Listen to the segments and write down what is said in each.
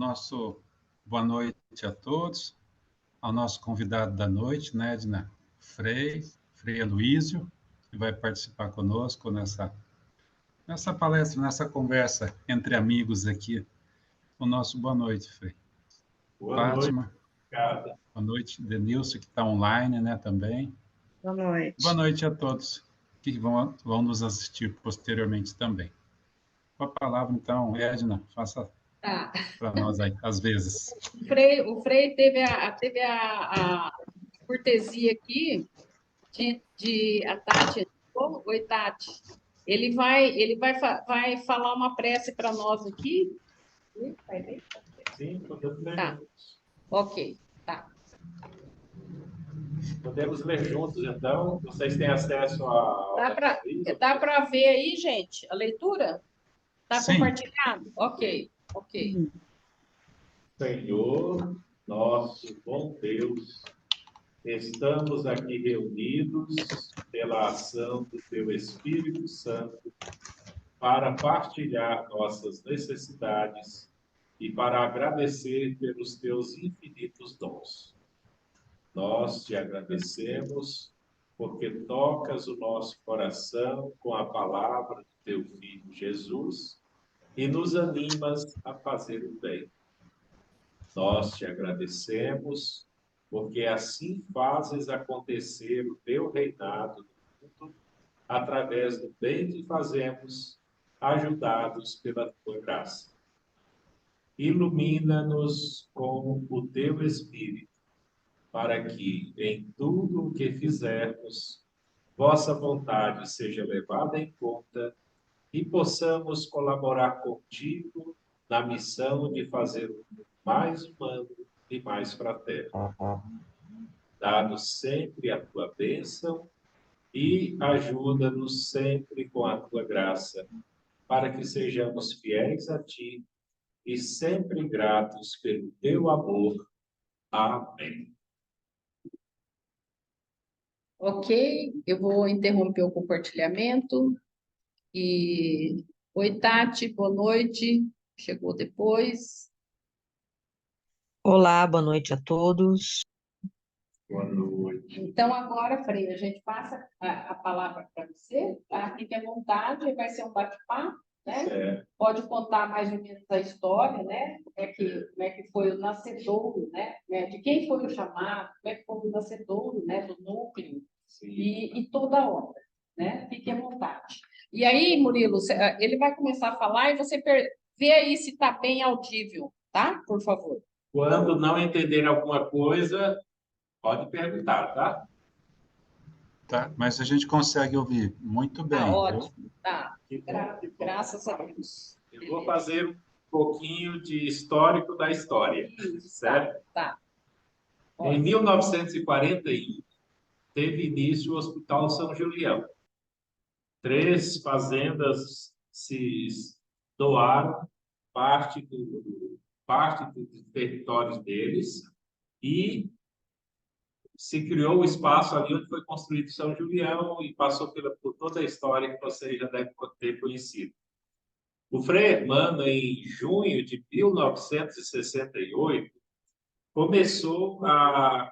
nosso boa noite a todos, ao nosso convidado da noite, né, Edna Frei Aloísio, que vai participar conosco nessa palestra, nessa conversa entre amigos aqui. O nosso boa noite, Frei. Boa Fátima. noite, Ricardo. Boa noite, Denilson, que está online, né, também. Boa noite. Boa noite a todos que vão nos assistir posteriormente também. Com a palavra, então, Edna, faça para nós aí, às vezes. O Frei teve a cortesia aqui de a Tati. Oi, Tati. Ele vai falar uma prece para nós aqui. Vai ver? Sim, podemos ler Tá. juntos. Ok, tá. Podemos ler juntos, então. Vocês têm acesso a... Dá para ver aí, gente, a leitura? Está compartilhado? Ok. Senhor, nosso bom Deus, estamos aqui reunidos pela ação do Teu Espírito Santo para partilhar nossas necessidades e para agradecer pelos Teus infinitos dons. Nós te agradecemos porque tocas o nosso coração com a palavra do Teu Filho Jesus e nos animas a fazer o bem. Nós te agradecemos porque assim fazes acontecer o Teu reinado no mundo através do bem que fazemos, ajudados pela Tua graça. Ilumina-nos com o Teu Espírito, para que, em tudo o que fizermos, vossa vontade seja levada em conta e possamos colaborar contigo na missão de fazer o mundo mais humano e mais fraterno. Dá-nos sempre a tua bênção e ajuda-nos sempre com a tua graça, para que sejamos fiéis a ti e sempre gratos pelo teu amor. Amém. Ok, eu vou interromper o compartilhamento. Oi, Tati, boa noite. Chegou depois. Olá, boa noite a todos. Boa noite. Então, agora, Frei, a gente passa a palavra para você, tá? Fique à vontade, vai ser um bate-papo, né? Certo. Pode contar mais ou menos a história, né? Como é que foi o nascedouro, né? De quem foi o chamado, como é que foi o nascedouro, né? Do núcleo e toda a obra, né? Fique à vontade. E aí, Murilo, ele vai começar a falar e você vê aí se está bem audível, tá? Por favor. Quando não entender alguma coisa, pode perguntar, tá? Tá, mas a gente consegue ouvir muito bem. Tá ótimo, viu? tá. Que bom, que bom. Graças a Deus. Eu vou fazer um pouquinho de histórico da história, certo? Tá. Em 1941, teve início o Hospital São Julião. 3 fazendas se doaram parte dos territórios deles e se criou o espaço ali onde foi construído São Julião e passou por toda a história que vocês já devem ter conhecido. O Frei Hermano, em junho de 1968, começou a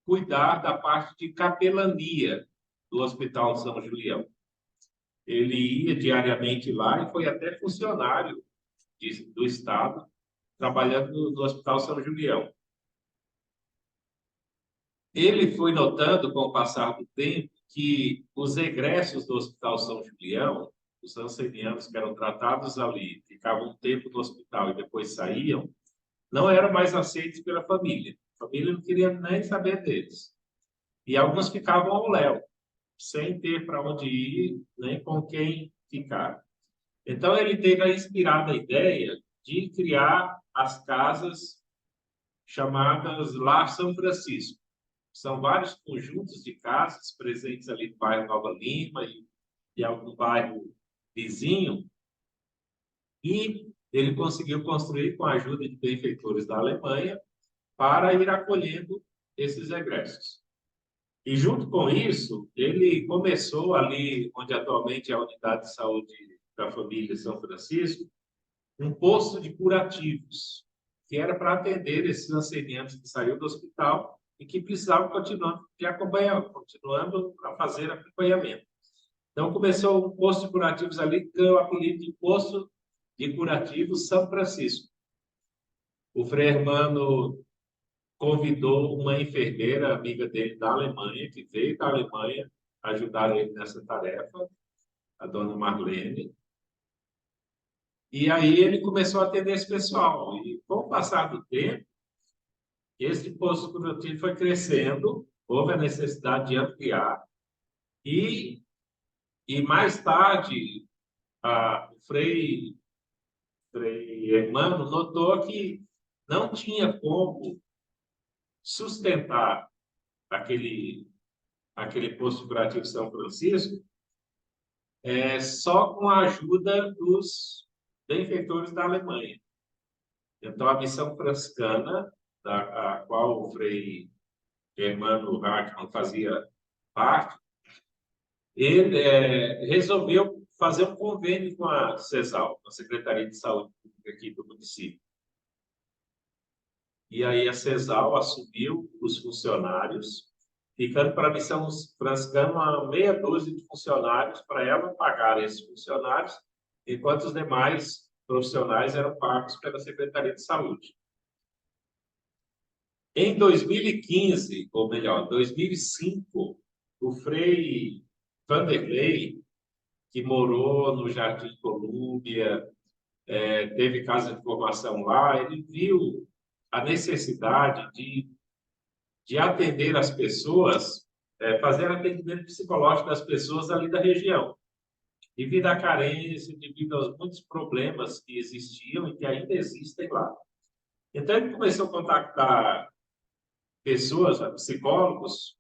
cuidar da parte de capelania do Hospital São Julião. Ele ia diariamente lá e foi até funcionário do Estado, trabalhando no Hospital São Julião. Ele foi notando, com o passar do tempo, que os egressos do Hospital São Julião, os ancenianos que eram tratados ali, ficavam um tempo no hospital e depois saíam, não eram mais aceitos pela família. A família não queria nem saber deles. E alguns ficavam ao léu, sem ter para onde ir, nem com quem ficar. Então, ele teve a inspirada ideia de criar as casas chamadas Lar São Francisco. São vários conjuntos de casas presentes ali no bairro Nova Lima e algum bairro vizinho. E ele conseguiu construir com a ajuda de benfeitores da Alemanha para ir acolhendo esses egressos. E junto com isso, ele começou ali, onde atualmente é a Unidade de Saúde da Família São Francisco, um posto de curativos. que era para atender esses ancenianos que saíram do hospital e que precisavam continuar de acompanhar, continuando a fazer acompanhamento. Então, começou um posto de curativos ali, que ganhou o apelido de Posto de Curativos São Francisco. O Frei Hermano convidou uma enfermeira, amiga dele da Alemanha, que veio da Alemanha ajudar ele nessa tarefa, a dona Marlene. E aí ele começou a atender esse pessoal. E com o passar do tempo, esse posto curativo foi crescendo, houve a necessidade de ampliar. E mais tarde, o Frei Hermano notou que não tinha como sustentar aquele posto curativo São Francisco só com a ajuda dos benfeitores da Alemanha. Então, a missão franciscana, a qual o Frei Hermano Hartmann fazia parte, ele resolveu fazer um convênio com a CESAL, a Secretaria de Saúde Pública aqui do município. E aí a CESAL assumiu os funcionários, ficando para a missão franciscana uma meia dúzia de funcionários para ela pagar esses funcionários, enquanto os demais profissionais eram pagos pela Secretaria de Saúde. Em 2015, ou melhor, 2005, o Frei Vanderlei, que morou no Jardim Colúmbia, teve casa de formação lá, ele viu a necessidade de atender as pessoas, fazer atendimento psicológico das pessoas ali da região, devido à carência, devido aos muitos problemas que existiam e que ainda existem lá. Então, ele começou a contactar pessoas, psicólogos,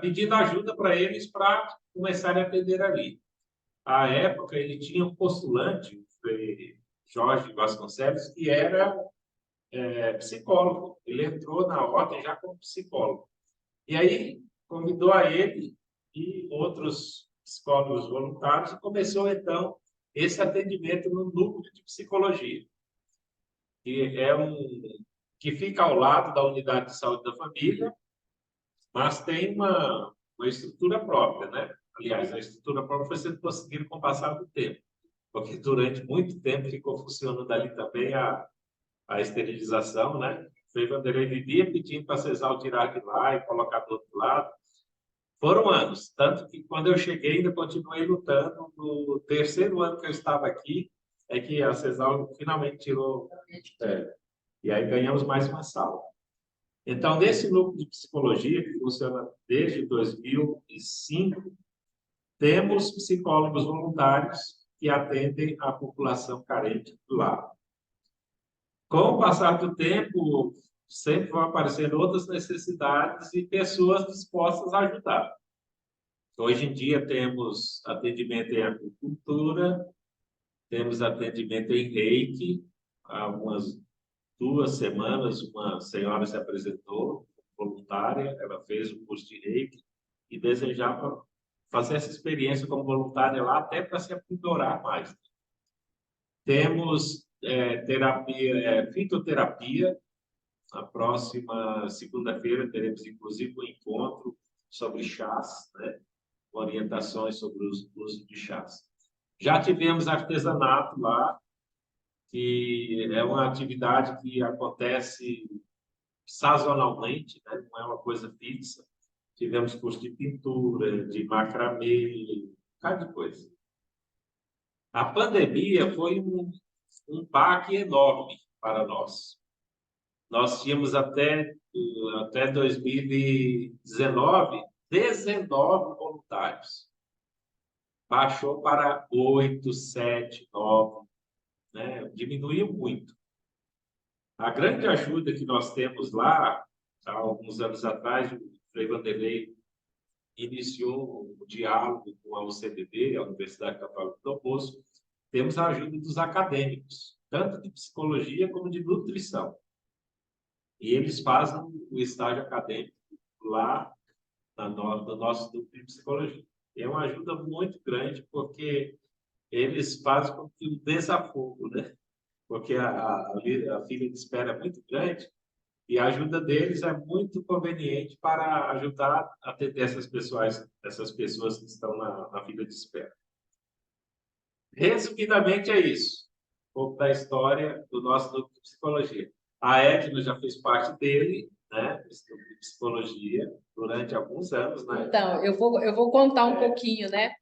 pedindo ajuda para eles para começarem a atender ali. À época, ele tinha um postulante, o Frei Jorge Vasconcelos, que era psicólogo. Ele entrou na ordem já como psicólogo. E aí, convidou a ele e outros psicólogos voluntários e começou, então, esse atendimento no núcleo de psicologia, que fica ao lado da unidade de saúde da família, mas tem uma estrutura própria, né? Aliás, a estrutura própria foi sendo conseguida com o passar do tempo, porque durante muito tempo ficou funcionando ali também a esterilização, né? O Frei Vanderlei vivia pedindo para a CESAL tirar de lá e colocar do outro lado. Foram anos, tanto que quando eu cheguei ainda continuei lutando. No terceiro ano que eu estava aqui, é que a CESAL finalmente tirou. E aí ganhamos mais uma sala. Então, nesse núcleo de psicologia, que funciona desde 2005, temos psicólogos voluntários que atendem a população carente lá. Com o passar do tempo, sempre vão aparecendo outras necessidades e pessoas dispostas a ajudar. Hoje em dia, temos atendimento em acupuntura, temos atendimento em reiki. Há umas 2 semanas, uma senhora se apresentou voluntária, ela fez o curso de reiki e desejava fazer essa experiência como voluntária lá, até para se aprimorar mais. Temos fitoterapia. Na próxima segunda-feira teremos, inclusive, um encontro sobre chás, né? Orientações sobre o uso de chás. Já tivemos artesanato lá, que é uma atividade que acontece sazonalmente, né? Não é uma coisa fixa. Tivemos curso de pintura, de macramê, um bocado de coisa. A pandemia foi um baque enorme para nós. Nós tínhamos até 2019, 19 voluntários. Baixou para 8, 7, 9, né? Diminuiu muito. A grande ajuda que nós temos lá, há alguns anos atrás, o Frei Vanderlei iniciou um diálogo com a UCBB, a Universidade Católica do Dom Bosco. Temos a ajuda dos acadêmicos, tanto de psicologia como de nutrição. E eles fazem o estágio acadêmico lá no nosso núcleo de psicologia. É uma ajuda muito grande, porque eles fazem com que o desafogo, né? porque a fila de espera é muito grande e a ajuda deles é muito conveniente para ajudar a atender essas pessoas que estão na fila de espera. Resumidamente, é isso. Um pouco da história do nosso núcleo de psicologia. A Edna já fez parte dele, né? De psicologia, durante alguns anos, né? Então, eu vou contar um pouquinho, né?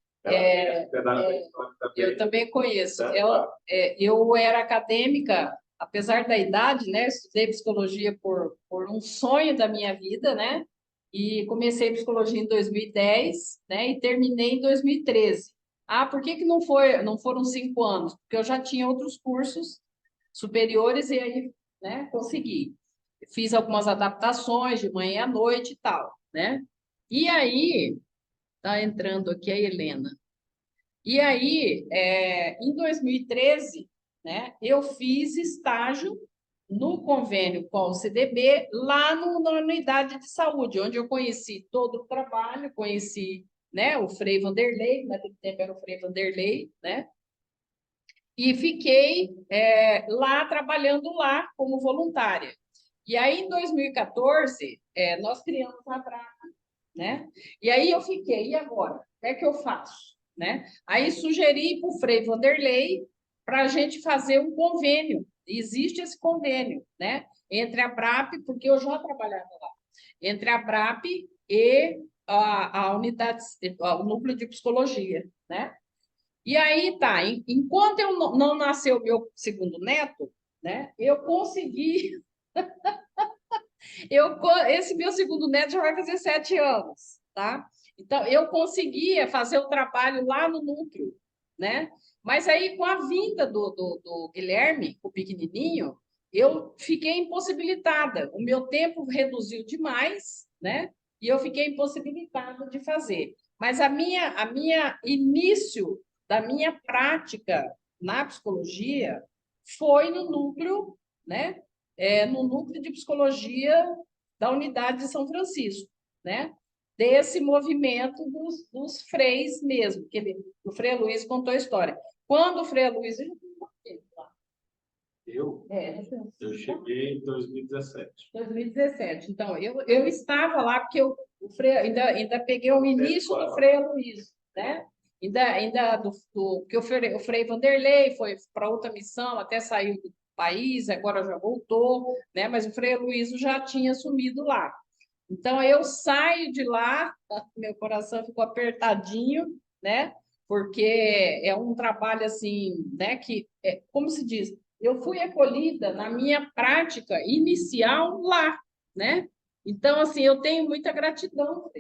Eu também conheço. Eu era acadêmica, apesar da idade, né? Estudei psicologia por um sonho da minha vida, né? E comecei psicologia em 2010, né? E terminei em 2013. Ah, por que não foram 5 anos? Porque eu já tinha outros cursos superiores e aí, né? Consegui. Fiz algumas adaptações de manhã à noite e tal, né? E aí, tá entrando aqui a Helena. E aí, em 2013, né, eu fiz estágio no convênio com o CDB, lá na unidade de saúde, onde eu conheci todo o trabalho, conheci, né, o Frei Vanderlei, naquele tempo era o Frei Vanderlei, né, e fiquei lá, trabalhando lá como voluntária. E aí, em 2014, nós criamos a Brava, né? E aí eu fiquei, e agora? O que é que eu faço? Né? Aí sugeri para o Frei Vanderlei para a gente fazer um convênio. Existe esse convênio, né? Entre a BRAP, porque eu já trabalhava lá, entre a BRAP e a unidade, o núcleo de psicologia, né? E aí tá, enquanto eu não nasceu meu segundo neto, né? Eu consegui esse meu segundo neto já vai fazer 7 anos, tá? Então, eu conseguia fazer o trabalho lá no núcleo, né? Mas aí, com a vinda do Guilherme, o pequenininho, eu fiquei impossibilitada. O meu tempo reduziu demais, né? E eu fiquei impossibilitada de fazer. Mas a minha início da minha prática na psicologia foi no núcleo, né? No núcleo de psicologia da unidade de São Francisco, né? Desse movimento dos freis mesmo, o Frei Luiz contou a história. Quando o Frei Luiz... Eu cheguei em 2017. 2017. Então, eu estava lá, porque o Frei, ainda peguei o início do Frei Luiz, né? Porque o Frei Vanderlei foi para outra missão, até saiu do país, agora já voltou, né? Mas o Frei Luiz já tinha assumido lá. Então, eu saio de lá, meu coração ficou apertadinho, né? Porque é um trabalho assim, né? Que, como se diz, eu fui acolhida na minha prática inicial lá, né? Então, assim, eu tenho muita gratidão,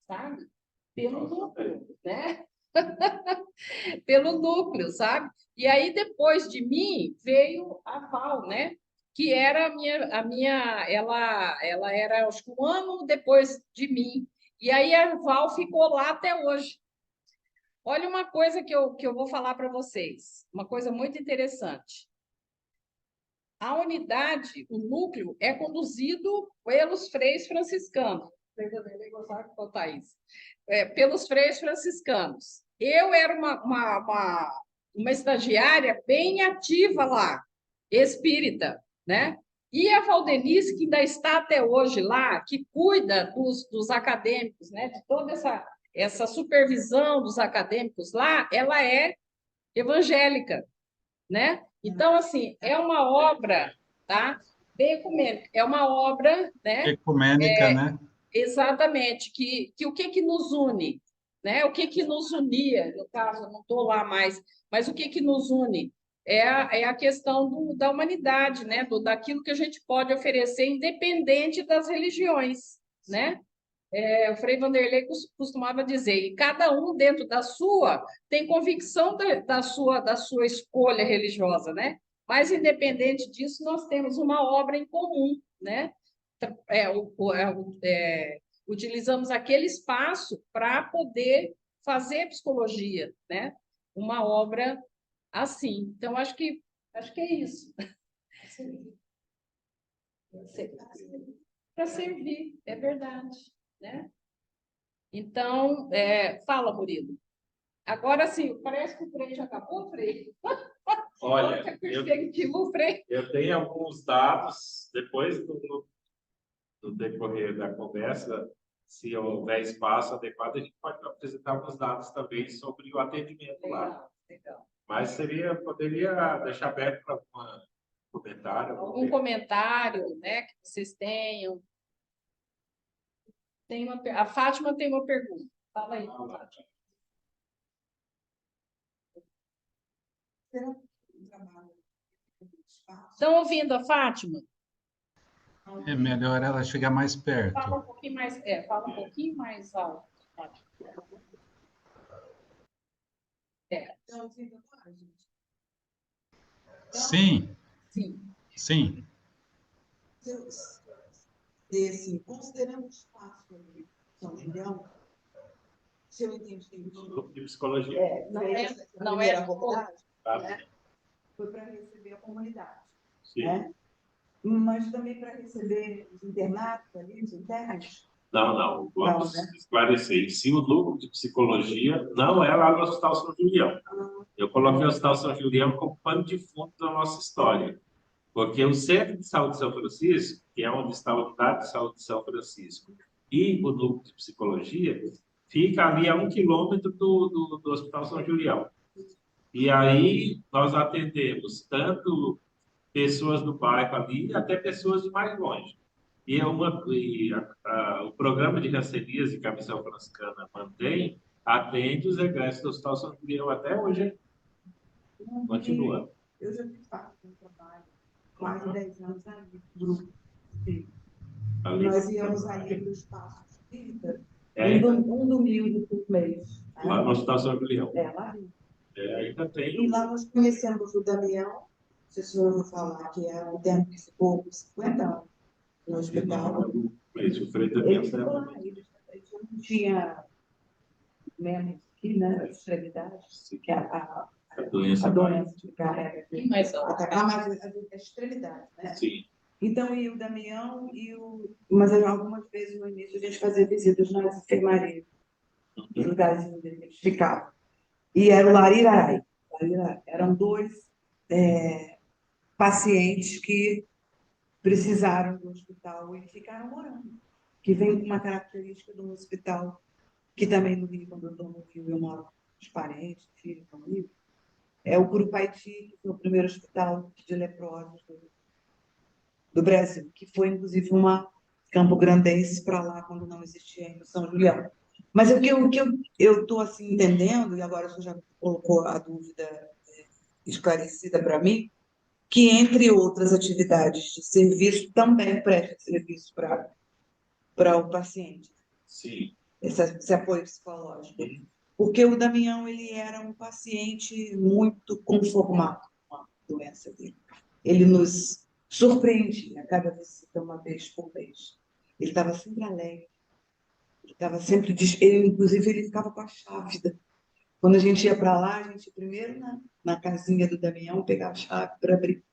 sabe? Pelo núcleo, né? Pelo núcleo, sabe? E aí, depois de mim, veio a Val, né? Que era ela era, acho que 1 ano depois de mim. E aí a Val ficou lá até hoje. Olha uma coisa que eu vou falar para vocês, uma coisa muito interessante. A unidade, o núcleo, é conduzido pelos freis franciscanos. Pelos freis franciscanos. Eu era uma estagiária bem ativa lá, espírita, né? E a Valdenice, que ainda está até hoje lá, que cuida dos acadêmicos, né? De toda essa supervisão dos acadêmicos lá, ela é evangélica, né? Então, assim, é uma obra, tá? Bem ecumênica, é uma obra, né? Ecumênica, né? Exatamente, que o que nos une, né? O que nos unia, no caso, eu não estou lá mais, mas o que nos une é a questão da humanidade, né? Daquilo que a gente pode oferecer, independente das religiões, né? O Frei Vanderlei costumava dizer, e cada um dentro da sua tem convicção da sua escolha religiosa, né? Mas, independente disso, nós temos uma obra em comum, né? Utilizamos aquele espaço para poder fazer psicologia, né? Uma obra assim. Então, acho que é isso. Para servir, é verdade, né? Então, fala, Murilo. Agora sim, parece que o Frei já acabou, Frei? Olha, a perspectiva, Frei. eu tenho alguns dados, depois do decorrer da conversa, se houver espaço adequado, a gente pode apresentar alguns dados também sobre o atendimento lá. Legal, legal. Mas poderia deixar aberto para um comentário. Algum comentário, né, que vocês tenham? A Fátima tem uma pergunta. Fala aí, Fátima. Estão ouvindo a Fátima? É melhor ela chegar mais Fala perto. um pouquinho mais, fala um pouquinho mais alto, Fátima. Estão ouvindo agora, gente? Sim, Sim. sim. Assim, considerando o espaço ali, São Julião, se eu entendi, Grupo de psicologia. Não é abordagem, Tá? né? Foi para receber a comunidade, Sim. né? Mas também para receber os internatos ali, os internos. Não. Vamos Não, né? esclarecer. Em si, o núcleo de psicologia não é lá no Hospital São Julião. Eu coloquei o Hospital São Julião como pano de fundo da nossa história. Porque o Centro de Saúde de São Francisco, que é onde está a Unidade de Saúde de São Francisco, e o núcleo de psicologia, fica ali a 1 quilômetro do Hospital São Julião. E aí nós atendemos tanto pessoas do bairro ali, até pessoas de mais longe. O programa de ranceníase que a Missão Franciscana mantém atende os egressos do Hospital São Julião até hoje. Continua. Eu já fiz parte do trabalho, quase 10 anos ali, grupo. Ali. Nós íamos ali para o espaço espírita, É, um domingo por mês. lá no Hospital São Julião. Lá dentro. Ainda tem. E lá nós conhecemos o Damião, se o senhor ouviu falar, que é um tempo que ficou por 50 anos no hospital. O Frei Ele ficou lá, ele já não tinha menos aqui, né, as extremidades, que é a doença que carrega aqui, atacar mais as extremidades, né? Sim. Então, e o Damião Mas algumas vezes no início a gente fazia visitas nas enfermarias, nos lugares onde eles ficavam. E era o Larirai. Eram dois pacientes que precisaram do hospital e ficaram morando. Que vem com uma característica de um hospital, que também no Rio, quando eu estou no Rio, eu moro com os parentes, filhos comigo, é o Curupaiti, que foi o primeiro hospital de leprosos do Brasil, que foi, inclusive, uma campograndense para lá, quando não existia ainda São Julião. Mas o que eu estou assim, entendendo, e agora você já colocou a dúvida esclarecida para mim, que, entre outras atividades de serviço, também presta serviço para o paciente. Sim. Esse apoio psicológico. Porque o Damião, ele era um paciente muito conformado com a doença dele. Ele nos surpreendia cada visita, uma vez por mês. Ele estava sempre alegre. Ele estava sempre... Inclusive, ele ficava com a chave. Quando a gente ia para lá, a gente primeiro na casinha do Damião pegava a chave para abrir.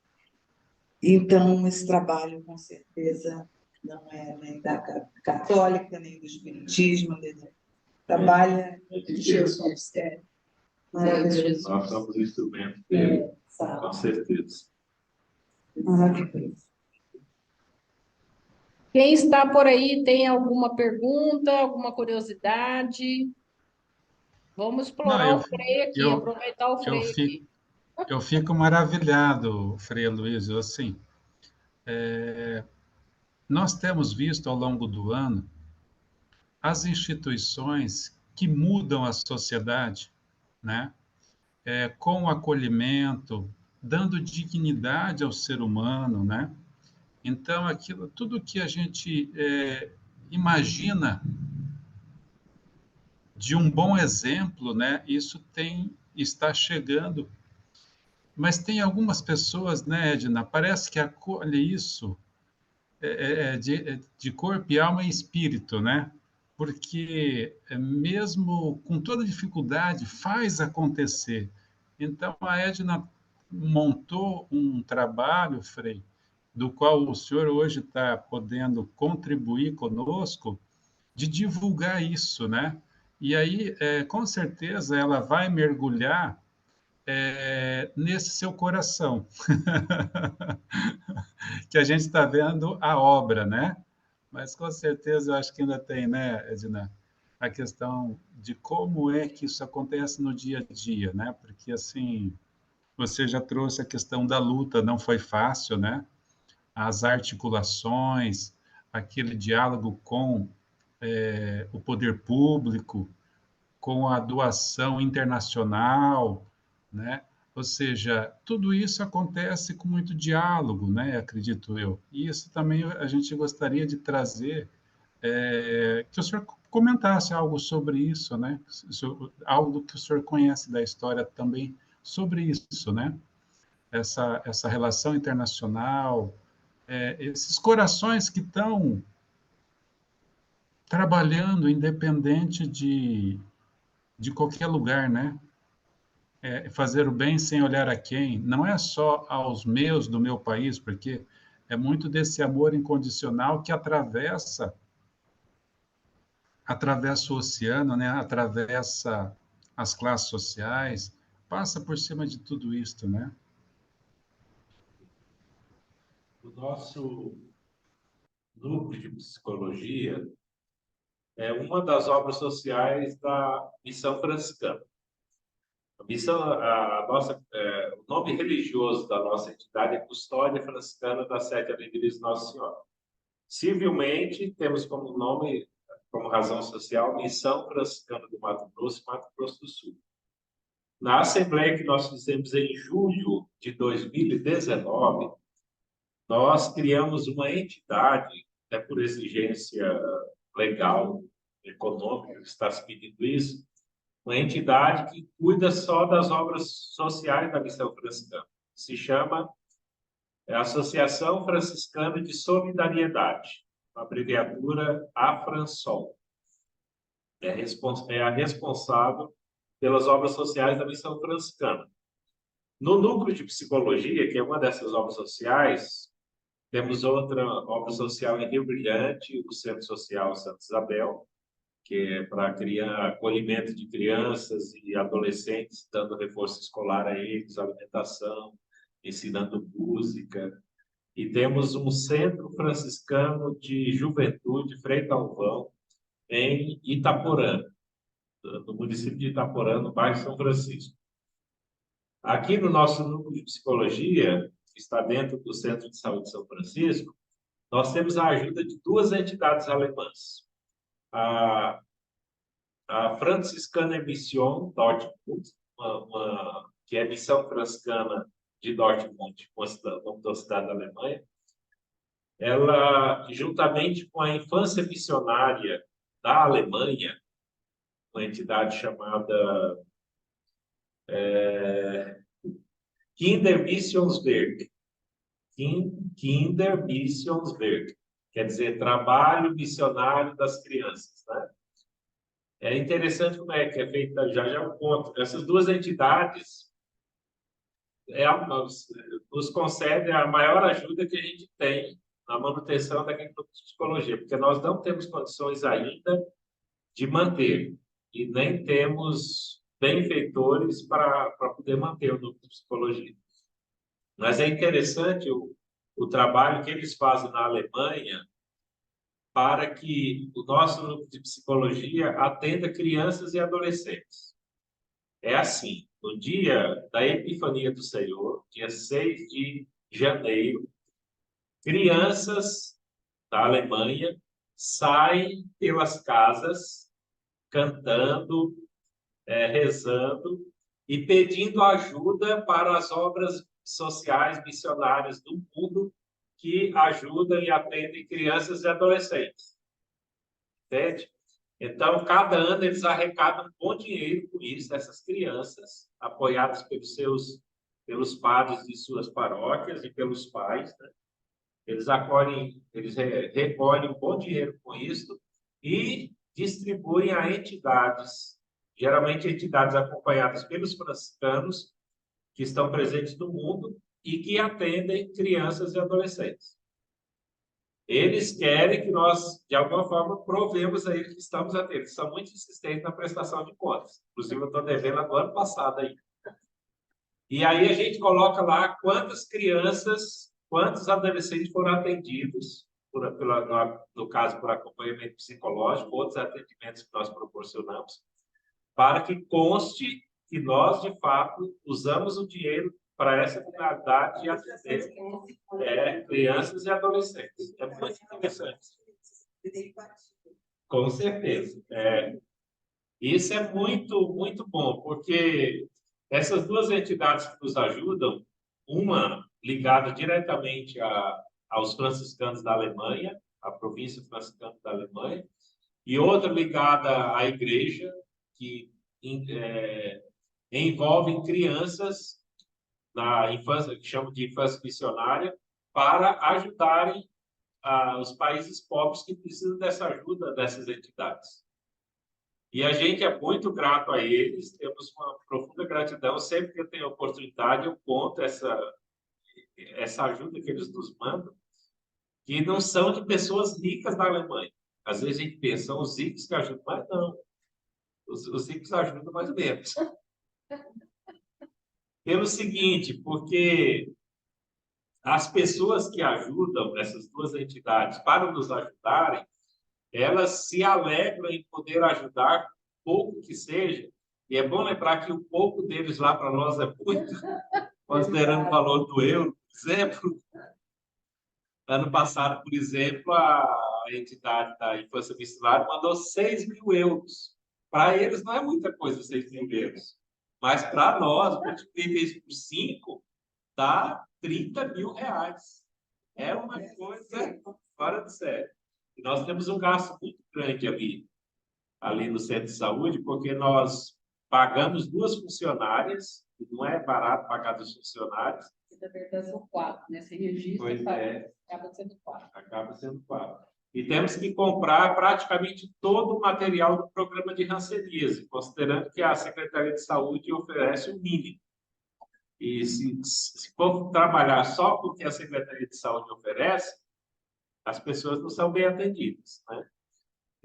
Então, esse trabalho, com certeza, não é nem da católica, nem do espiritismo, trabalha de Jesus. Maravilhoso. Nós somos instrumentos dele, com certeza. Maravilhoso. Quem está por aí tem alguma pergunta, alguma curiosidade? Vamos explorar Não, o Frei aqui, aproveitar o Frei aqui. Eu fico maravilhado, Frei Luísio, assim, nós temos visto ao longo do ano as instituições que mudam a sociedade, né? Com o acolhimento, dando dignidade ao ser humano, né? Então, tudo que a gente imagina de um bom exemplo, né? Isso está chegando. Mas tem algumas pessoas, né, Edna, parece que acolhe isso de corpo e alma e espírito, né? Porque mesmo com toda dificuldade faz acontecer. Então a Edna montou um trabalho, Frei, do qual o senhor hoje está podendo contribuir conosco, de divulgar isso, né? E aí, com certeza, ela vai mergulhar nesse seu coração, que a gente está vendo a obra, né? Mas com certeza eu acho que ainda tem, né, Edna, a questão de como é que isso acontece no dia a dia, né? Porque assim, você já trouxe a questão da luta, não foi fácil, né? As articulações, aquele diálogo com o poder público, com a doação internacional, né? Ou seja, tudo isso acontece com muito diálogo, né? Acredito eu. E isso também a gente gostaria de trazer, que o senhor comentasse algo sobre isso, né? Algo que o senhor conhece da história também sobre isso, né? Essa relação internacional, esses corações que estão trabalhando independente de qualquer lugar, né? Fazer o bem sem olhar a quem, não é só aos meus do meu país, porque é muito desse amor incondicional que atravessa o oceano, né? Atravessa as classes sociais, passa por cima de tudo isto, né? O nosso núcleo de psicologia é uma das obras sociais da Missão Franciscana. A missão, o nome religioso da nossa entidade é Custódia Franciscana das Sete Alegrias de Nossa Senhora. Civilmente, temos como nome, como razão social, Missão Franciscana do Mato Grosso e Mato Grosso do Sul. Na assembleia que nós fizemos em julho de 2019, nós criamos uma entidade, até por exigência legal, econômica, que está se pedindo isso, uma entidade que cuida só das obras sociais da Missão Franciscana. Se chama Associação Franciscana de Solidariedade, a abreviatura AFRANSOL. É a responsável pelas obras sociais da Missão Franciscana. No núcleo de psicologia, que é uma dessas obras sociais, temos outra obra social em Rio Brilhante, o Centro Social Santa Isabel, que é para acolhimento de crianças e adolescentes, dando reforço escolar a eles, alimentação, ensinando música. E temos um Centro Franciscano de Juventude, Frei Galvão, em Itaporã, no município de Itaporã, no bairro São Francisco. Aqui no nosso núcleo de psicologia, que está dentro do Centro de Saúde de São Francisco, nós temos a ajuda de duas entidades alemãs. A Franciscaner Mission Dortmund, que é a missão franciscana de Dortmund, uma cidade da Alemanha, ela, juntamente com a Infância Missionária da Alemanha, uma entidade chamada Kindermissionswerk, Kindermissionswerk, quer dizer, trabalho missionário das crianças, né? É interessante como é que é feita, já eu conto. Essas duas entidades nos concedem a maior ajuda que a gente tem na manutenção da psicologia, porque nós não temos condições ainda de manter e nem temos benfeitores para poder manter o núcleo de psicologia. Mas é interessante o trabalho que eles fazem na Alemanha para que o nosso núcleo de psicologia atenda crianças e adolescentes. É assim, no dia da Epifania do Senhor, dia 6 de janeiro, crianças da Alemanha saem pelas casas cantando, rezando e pedindo ajuda para as obras sociais missionárias do mundo que ajudam e atendem crianças e adolescentes. Entende? Então, cada ano eles arrecadam bom dinheiro com isso, essas crianças, apoiadas pelos padres de suas paróquias e pelos pais, né? Eles recolhem um bom dinheiro com isso e distribuem a entidades, geralmente entidades acompanhadas pelos franciscanos, que estão presentes no mundo e que atendem crianças e adolescentes. Eles querem que nós, de alguma forma, provemos a eles que estamos atentos. Eles são muito insistentes na prestação de contas. Inclusive, eu estou devendo agora passado aí. E aí a gente coloca lá quantas crianças, quantos adolescentes foram atendidos, no caso, por acompanhamento psicológico, outros atendimentos que nós proporcionamos, para que conste que nós, de fato, usamos o dinheiro para essa finalidade de atender crianças e adolescentes. É muito interessante. Com certeza. Isso é muito, muito bom, porque essas duas entidades que nos ajudam, uma ligada diretamente aos franciscanos da Alemanha, a província franciscana da Alemanha, e outra ligada à igreja, que envolve crianças na infância, que chamam de infância missionária, para ajudarem os países pobres que precisam dessa ajuda dessas entidades. E a gente é muito grato a eles, temos uma profunda gratidão. Sempre que eu tenho oportunidade, eu conto essa ajuda que eles nos mandam, que não são de pessoas ricas da Alemanha. Às vezes a gente pensa, são os ricos que ajudam, mas não. Os ricos ajudam mais ou menos. Pelo seguinte, porque as pessoas que ajudam essas duas entidades para nos ajudarem, elas se alegram em poder ajudar, pouco que seja, e é bom lembrar que o pouco deles lá para nós é muito, considerando o valor do euro, por exemplo. Ano passado, por exemplo, a entidade da Infância Missionária mandou 6 mil euros. Para eles não é muita coisa, 6 mil euros. Mas para nós, multiplica isso por 5, dá 30 mil reais. É uma coisa fora de sério. E nós temos um gasto muito grande ali no centro de saúde, porque nós pagamos 2 funcionárias, e não é barato pagar 2 funcionários. Na verdade, são 4, né? Se registra, acaba sendo 4. Acaba sendo 4. E temos que comprar praticamente todo o material do programa de hanseníase, considerando que a Secretaria de Saúde oferece o mínimo. E se for trabalhar só porque a Secretaria de Saúde oferece, as pessoas não são bem atendidas, né?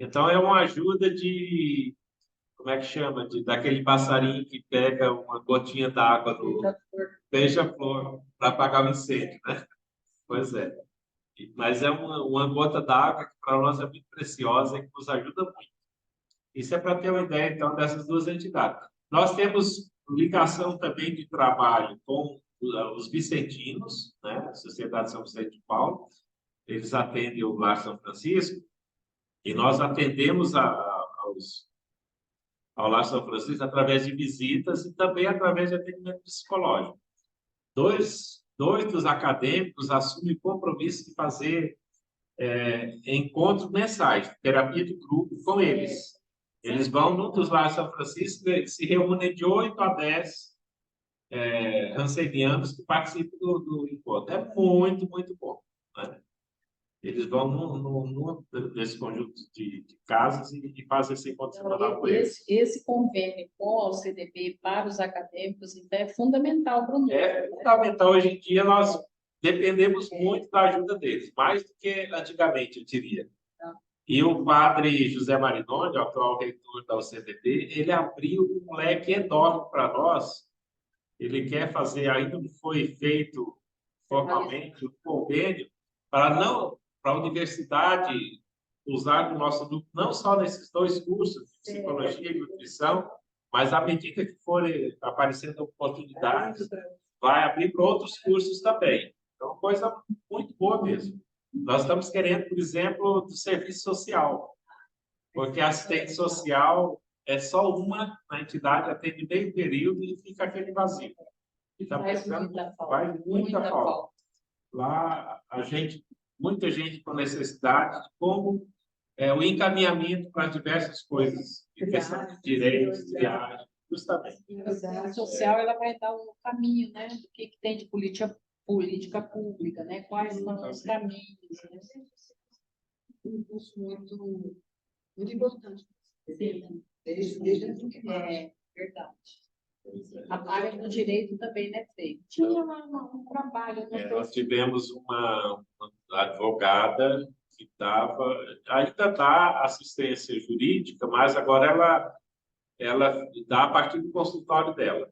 Então, é uma ajuda de, como é que chama? Daquele passarinho que pega uma gotinha d'água do beija-flor para apagar o incêndio, né? Pois é. Mas é uma gota d'água que para nós é muito preciosa e que nos ajuda muito. Isso é para ter uma ideia, então, dessas duas entidades. Nós temos ligação também de trabalho com os vicentinos, né? A Sociedade São Vicente de Paulo. Eles atendem o Lar São Francisco e nós atendemos ao Lar São Francisco através de visitas e também através de atendimento psicológico. Dois dos acadêmicos assumem o compromisso de fazer encontros mensais, terapia de grupo com eles. Eles vão num dos Lar São Francisco e se reúnem de 8 a 10 rancenianos que participam do encontro. É muito, muito bom, né? Eles vão nesse conjunto de casas e fazem esse encontro semanal com eles. Esse convênio com o CDB para os acadêmicos então, é fundamental para o mundo. É fundamental. Hoje em dia, nós dependemos muito da ajuda deles, mais do que antigamente, eu diria. E o padre José Marinoni, o atual reitor da UCDB, ele abriu um leque enorme para nós. Ele quer fazer, ainda não foi feito formalmente, um convênio para a universidade usar o nosso grupo, não só nesses 2 cursos, de psicologia e nutrição, mas à medida que forem aparecendo oportunidades, vai abrir para outros cursos também. Então, uma coisa muito boa mesmo. Nós estamos querendo, por exemplo, do serviço social, porque a assistente social é só uma na entidade, atende meio período e fica aquele vazio. E está pensando, faz muita falta. Lá, muita gente com necessidade de como o encaminhamento para diversas coisas, de questão de direitos, viagem, justamente. A assistência social ela vai dar um caminho, né, do que tem de política pública, né, quais são os caminhos. Né? Um curso muito importante. Sim. Desde verdade. A área do direito também, né, Frei? Tinha um trabalho. Nós tivemos uma advogada que ainda dá assistência jurídica, mas agora ela dá a partir do consultório dela.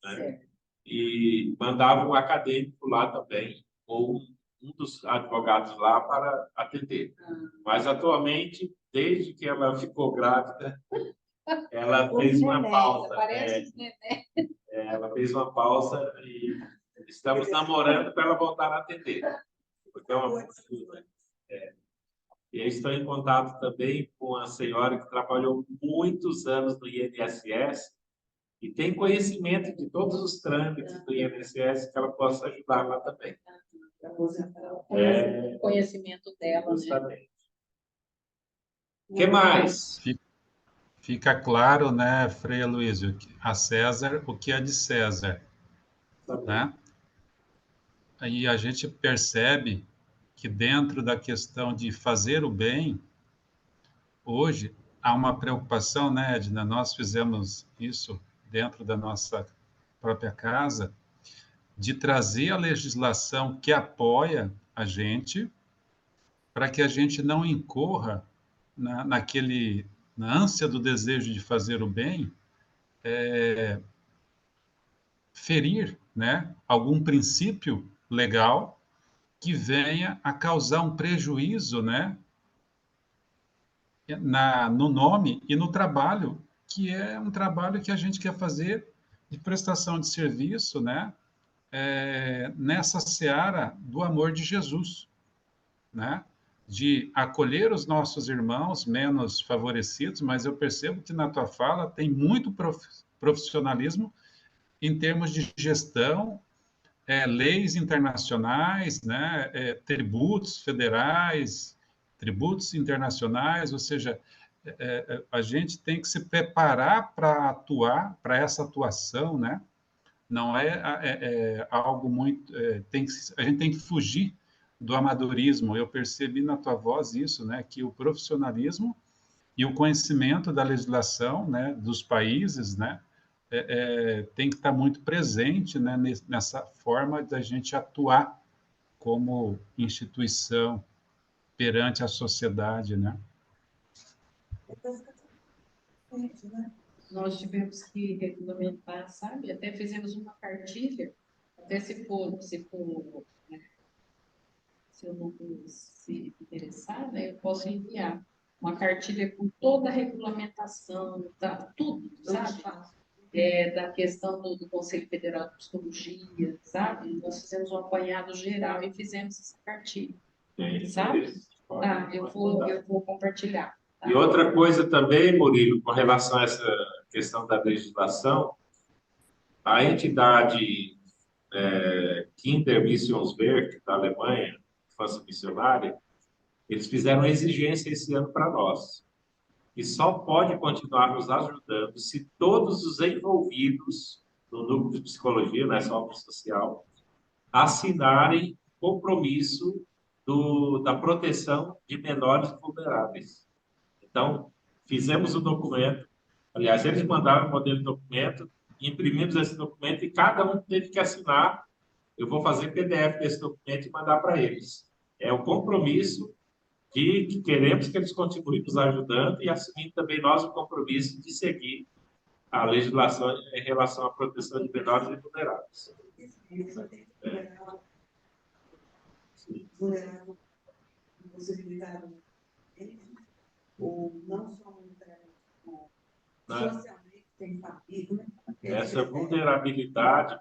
Né? e mandava um acadêmico lá também, ou um dos advogados lá para atender. Mas, atualmente, desde que ela ficou grávida, ela fez uma pausa. Ela fez uma pausa e estamos namorando para ela voltar a atender. Porque é uma... E eu estou em contato também com a senhora que trabalhou muitos anos no INSS e tem conhecimento de todos os trâmites do INSS que ela possa ajudar lá também. O conhecimento dela, justamente. O que mais? Fica claro, né, Frei Aloysio, a César o que é de César, né? Aí a gente percebe que dentro da questão de fazer o bem, hoje há uma preocupação, né, Edna? Nós fizemos isso dentro da nossa própria casa, de trazer a legislação que apoia a gente, para que a gente não incorra na ânsia do desejo de fazer o bem, ferir, né, algum princípio legal que venha a causar um prejuízo, né, no nome e no trabalho, que é um trabalho que a gente quer fazer de prestação de serviço, né, nessa seara do amor de Jesus, né, de acolher os nossos irmãos menos favorecidos, mas eu percebo que na tua fala tem muito profissionalismo em termos de gestão, leis internacionais, né, tributos federais, tributos internacionais, ou seja, a gente tem que se preparar para atuar, para essa atuação, né? Não é algo muito... a gente tem que fugir do amadorismo. Eu percebi na tua voz isso, né? Que o profissionalismo e o conhecimento da legislação, né, dos países, né, tem que estar muito presente, né, nessa forma da gente atuar como instituição perante a sociedade, né? Nós tivemos que regulamentar, sabe? Até fizemos uma cartilha, até se né, se eu não se interessar, né, eu posso enviar uma cartilha com toda a regulamentação, tá, tudo, sabe? Da questão do Conselho Federal de Psicologia, sabe? Nós fizemos um apanhado geral e fizemos essa cartilha, sabe? Eu vou compartilhar. Tá? E outra coisa também, Murilo, com relação a essa questão da legislação, a entidade Kindermissionswerk, da Alemanha, Força Missionária, eles fizeram uma exigência esse ano para nós, que só pode continuar nos ajudando se todos os envolvidos no núcleo de psicologia, nessa obra social, assinarem compromisso da proteção de menores vulneráveis. Então, fizemos o documento, aliás, eles mandaram o modelo de documento, imprimimos esse documento e cada um teve que assinar. Eu vou fazer PDF desse documento e mandar para eles. É o compromisso de que queremos que eles continuem nos ajudando e assumir também nós o compromisso de seguir a legislação em relação à proteção de menores e vulneráveis. Vulnerável, possibilidade, ou não só socialmente, tem família. Essa vulnerabilidade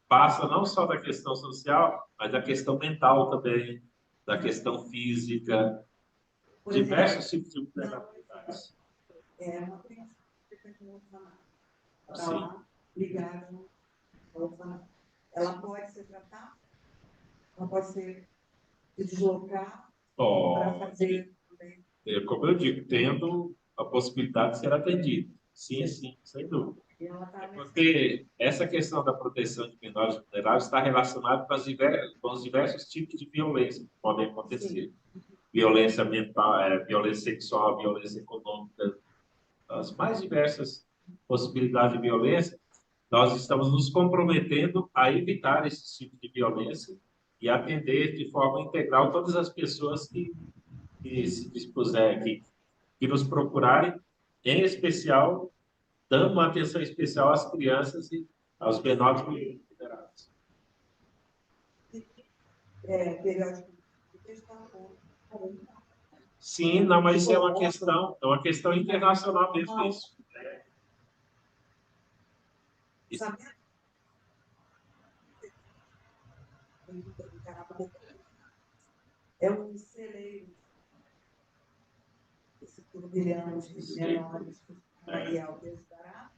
passa não só da questão social, mas da questão mental também, da questão física, diversos tipos de vulnerabilidades. É uma criança que fica com o orfanato. Está lá, ligada ao orfanato. Ela pode ser tratada, ela pode se deslocar para fazer também. Como eu digo, tendo a possibilidade de ser atendido. Sim, sem dúvida. Porque essa questão da proteção de menores vulneráveis está relacionada com os diversos tipos de violência que podem acontecer. Sim. Violência ambiental, violência sexual, violência econômica, as mais diversas possibilidades de violência. Nós estamos nos comprometendo a evitar esse tipo de violência e atender de forma integral todas as pessoas que se dispuserem, que nos procurarem, em especial, dando uma atenção especial às crianças e Aos menores considerados. Periódico de questão. Sim, não, mas isso é uma questão internacional mesmo, isso. Sabe? É um celeiro. Esse turbilhão de menores, material desbarato.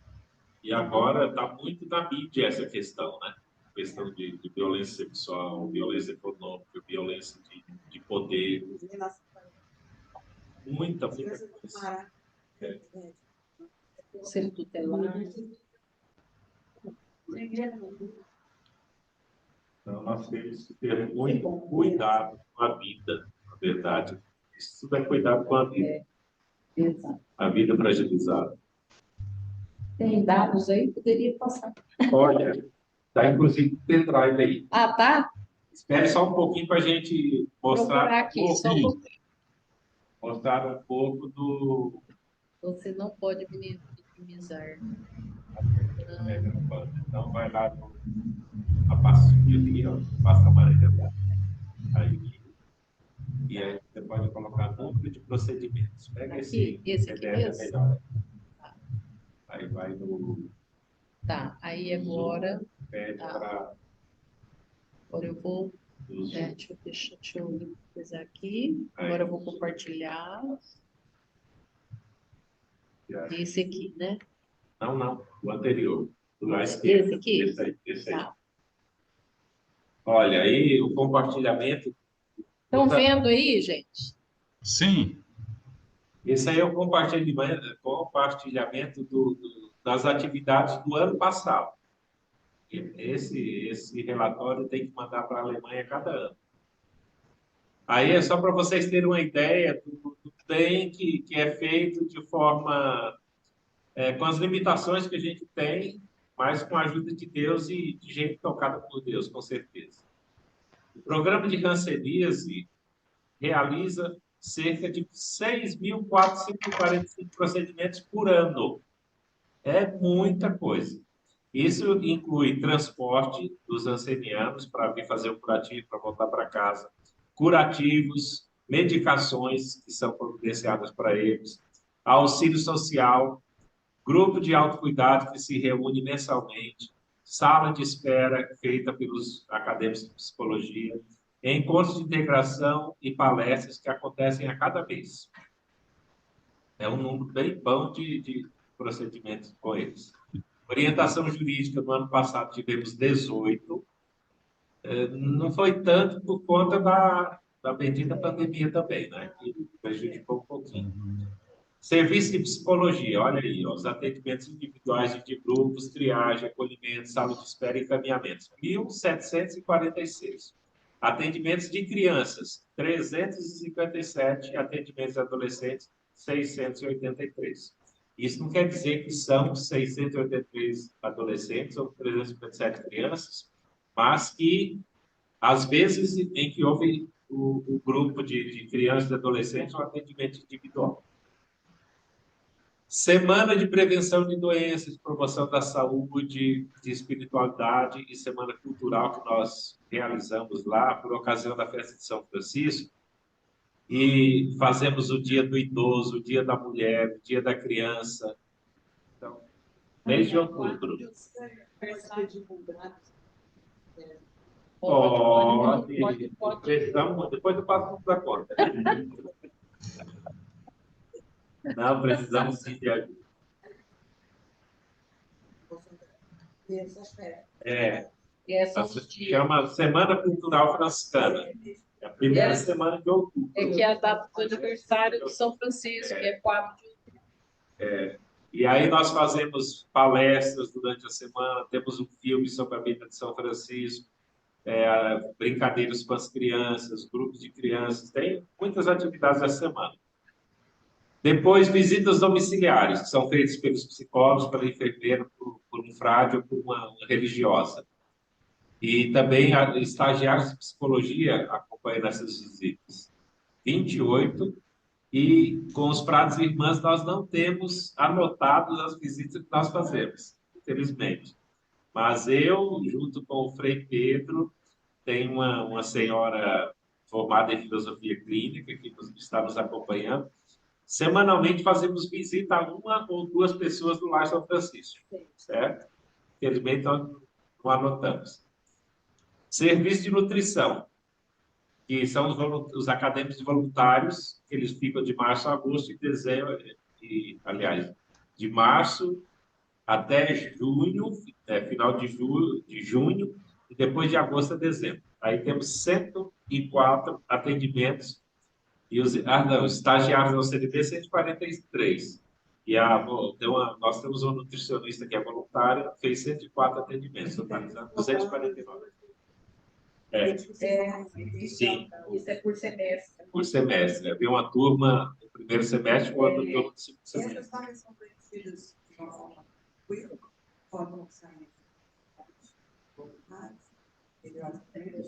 E agora está muito na mídia essa questão, né? A questão de violência sexual, violência econômica, violência de poder. Muita coisa. Ser tutelar. Então, nós temos que ter muito cuidado com a vida, na verdade. Isso tudo é cuidado com a vida. Exato. A vida fragilizada. Tem dados aí? Poderia passar. Olha, está inclusive pendrive aí. Ah, tá? Espere só um pouquinho para a gente mostrar Procurar aqui, só um pouquinho. mostrar um pouco do... Você não pode minimizar. Então, vai lá na pastinha ali, ó, pasta amarela. Aí, e aí você pode colocar número de procedimentos. Pega Aqui, esse aqui PDF, mesmo? melhor. Aí vai no... Tá, aí agora... Pede para... Agora eu vou... deixa eu pesar aqui. Agora eu vou compartilhar. Esse aqui, né? Não. O anterior. Do lado esquerdo. Esse aqui? Esse aí. Tá. Olha, aí o compartilhamento... Estão vendo aí, gente? Sim. Esse aí é o compartilhamento das atividades do ano passado. Esse relatório tem que mandar para a Alemanha cada ano. Aí é só para vocês terem uma ideia do bem que é feito de forma... com as limitações que a gente tem, mas com a ajuda de Deus e de gente tocada por Deus, com certeza. O programa de canceríase realiza cerca de 6.445 procedimentos por ano. É muita coisa. Isso inclui transporte dos ancenianos para vir fazer o curativo, para voltar para casa, curativos, medicações que são providenciadas para eles, auxílio social, grupo de autocuidado que se reúne mensalmente, sala de espera feita pelos acadêmicos de psicologia, encontros de integração e palestras que acontecem a cada mês. É um número bem bom de procedimentos com eles. Orientação jurídica, no ano passado tivemos 18. Não foi tanto por conta da bendita pandemia também, né? Que prejudicou um pouquinho. Serviço de psicologia, olha aí, ó, os atendimentos individuais e de grupos, triagem, acolhimento, sala de espera e encaminhamentos, 1.746. Atendimentos de crianças, 357. Atendimentos de adolescentes, 683. Isso não quer dizer que são 683 adolescentes ou 357 crianças, mas que, às vezes, em que houve o grupo de crianças e adolescentes, um atendimento individual. Semana de prevenção de doenças, promoção da saúde, de espiritualidade e semana cultural que nós realizamos lá por ocasião da festa de São Francisco. E fazemos o dia do idoso, o dia da mulher, o dia da criança. Então, mês de outubro. Pode. Precisamos, depois eu passo para a conta. Não, precisamos sim de ajuda. Chama Semana Cultural Franciscana. É a primeira semana de outubro. É que é a data do aniversário de São Francisco, que é 4 de outubro. E aí nós fazemos palestras durante a semana, temos um filme sobre a vida de São Francisco, brincadeiras com as crianças, grupos de crianças, tem muitas atividades essa semana. Depois, visitas domiciliares, que são feitas pelos psicólogos, pelo enfermeiro, por um frade ou por uma religiosa. E também estagiários de psicologia acompanhando essas visitas. 28. E com os frades e irmãs, nós não temos anotado as visitas que nós fazemos, infelizmente. Mas eu, junto com o Frei Pedro, tem uma senhora formada em filosofia clínica que está nos acompanhando. Semanalmente fazemos visita a uma ou duas pessoas do Lar São Francisco, certo? Infelizmente, nós não anotamos. Serviço de nutrição, que são os acadêmicos voluntários, que eles ficam de março a agosto e dezembro, aliás, de março até junho, final de junho, e depois de agosto a dezembro. Aí temos 104 atendimentos, e os estagiários da CDB, 143. Nós temos um nutricionista que é voluntário, fez 104 atendimentos, totalizando 249. Sim. Isso é por semestre. Por semestre. Havia uma turma no primeiro semestre, outra turma no segundo semestre. Essas vagas são preenchidas de uma forma tranquila, quando saem voluntários,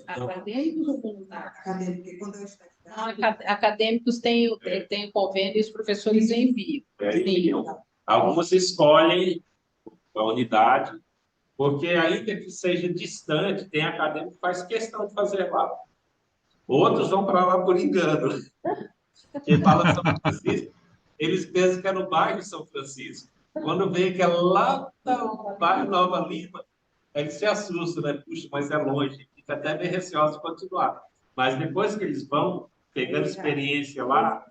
Acadêmicos ou voluntários? acadêmicos, porque quando eu estagiário, Acadêmicos têm convênio e os professores enviam. Sim. Alguns escolhem a unidade, porque ainda que seja distante, tem acadêmico que faz questão de fazer lá. Outros vão para lá por engano. Quem fala São Francisco, eles pensam que é no bairro São Francisco. Quando vê que é lá no bairro Nova Lima, eles se assustam, né? Puxa, mas é longe. Fica até bem receoso de continuar. Mas depois que eles vão pegando experiência lá,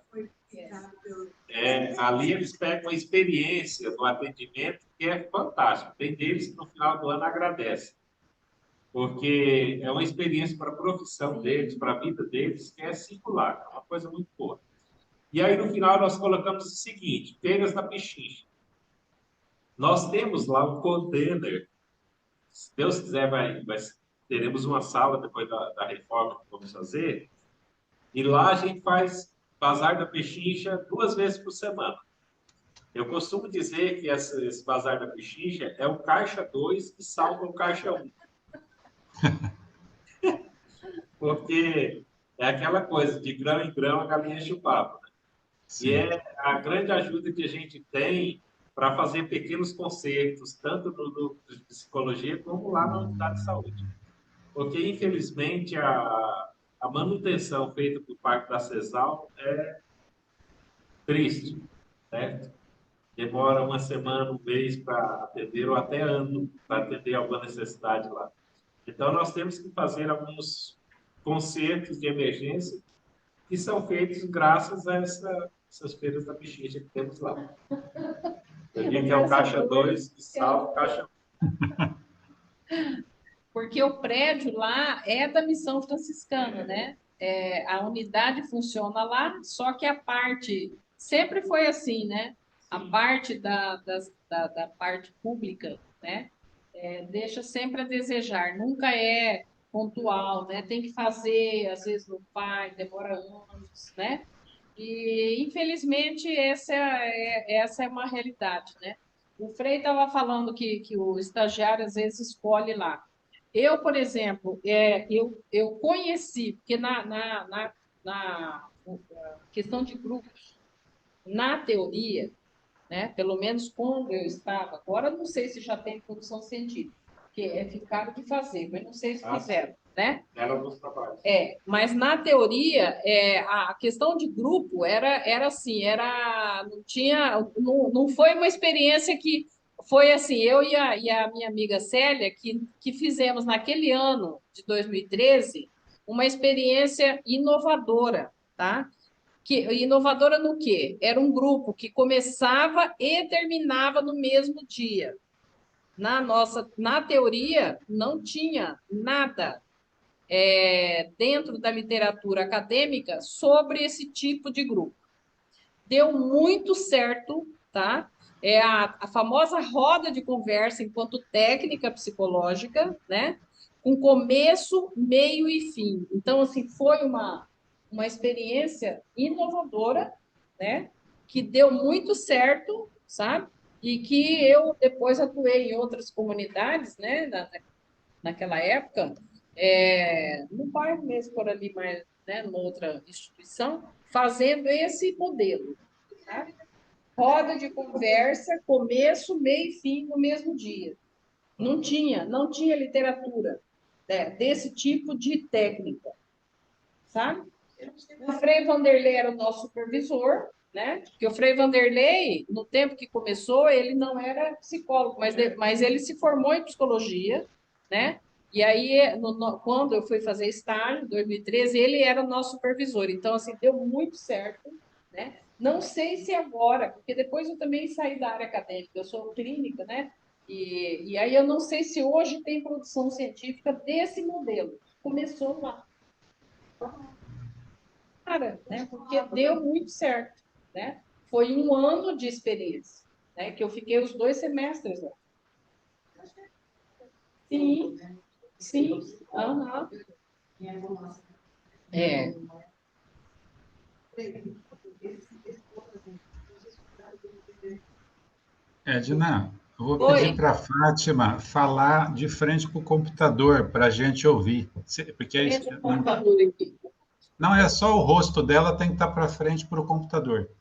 ali eles pegam a experiência do atendimento, que é fantástico. Tem deles que no final do ano agradecem, porque é uma experiência para a profissão deles, para a vida deles, que é singular, é uma coisa muito boa. E aí, no final, nós colocamos o seguinte: feiras da Pechincha. Nós temos lá um container, se Deus quiser, teremos uma sala depois da reforma que vamos fazer, e lá a gente faz Bazar da Pechincha 2 vezes por semana. Eu costumo dizer que esse Bazar da Pechincha é o caixa 2 que salva o caixa 1. Porque é aquela coisa, de grão em grão a galinha enche o papo. Né? E é a grande ajuda que a gente tem para fazer pequenos concertos, tanto no psicologia como lá na unidade de saúde. Porque, infelizmente, a manutenção feita por parte da CESAL é triste, né? Demora uma semana, um mês para atender, ou até ano para atender alguma necessidade lá. Então, nós temos que fazer alguns concertos de emergência que são feitos graças a essas feiras da Pechincha que temos lá. Eu digo que é o caixa 2 que salva o caixa 1. Porque o prédio lá é da Missão Franciscana, né? A unidade funciona lá, só que a parte sempre foi assim, né? A parte da parte pública, né? Deixa sempre a desejar, nunca é pontual, né? Tem que fazer, às vezes não faz, demora anos, né? E, infelizmente, essa é uma realidade, né? O Frei estava falando que o estagiário, às vezes, escolhe lá. Eu, por exemplo, eu conheci, porque na questão de grupos, na teoria, né, pelo menos quando eu estava, agora não sei se já tem produção científica, que é ficado de fazer, mas não sei se fizeram, né? Era dos trabalhos. Mas na teoria, a questão de grupo era assim, não foi uma experiência que foi assim, eu e a minha amiga Célia, que fizemos naquele ano de 2013 uma experiência inovadora, tá? Inovadora no quê? Era um grupo que começava e terminava no mesmo dia. Na teoria, não tinha nada dentro da literatura acadêmica sobre esse tipo de grupo. Deu muito certo, tá? É a famosa roda de conversa enquanto técnica psicológica, né? Com começo, meio e fim. Então, assim, foi uma experiência inovadora, né? Que deu muito certo, sabe? E que eu depois atuei em outras comunidades, né? Naquela época, no bairro mesmo, por ali, mas, né, numa outra instituição, fazendo esse modelo. Tá? Roda de conversa, começo, meio e fim no mesmo dia. Não tinha literatura, né, desse tipo de técnica, sabe? O Frei Vanderlei era o nosso supervisor, né? Porque o Frei Vanderlei, no tempo que começou, ele não era psicólogo, mas ele se formou em psicologia, né? E aí, quando eu fui fazer estágio, em 2013, ele era o nosso supervisor. Então, assim, deu muito certo, né? Não sei se agora, porque depois eu também saí da área acadêmica, eu sou clínica, né? E aí eu não sei se hoje tem produção científica desse modelo. Começou lá, cara, né? Porque deu muito certo, né? Foi um ano de experiência, né? Que eu fiquei os 2 semestres lá. Sim, sim, aham. É, Edna, eu vou pedir foi. para a Fátima falar de frente para o computador para a gente ouvir. Porque Frente ao computador aqui, não é só o rosto dela, tem que estar para frente para o computador.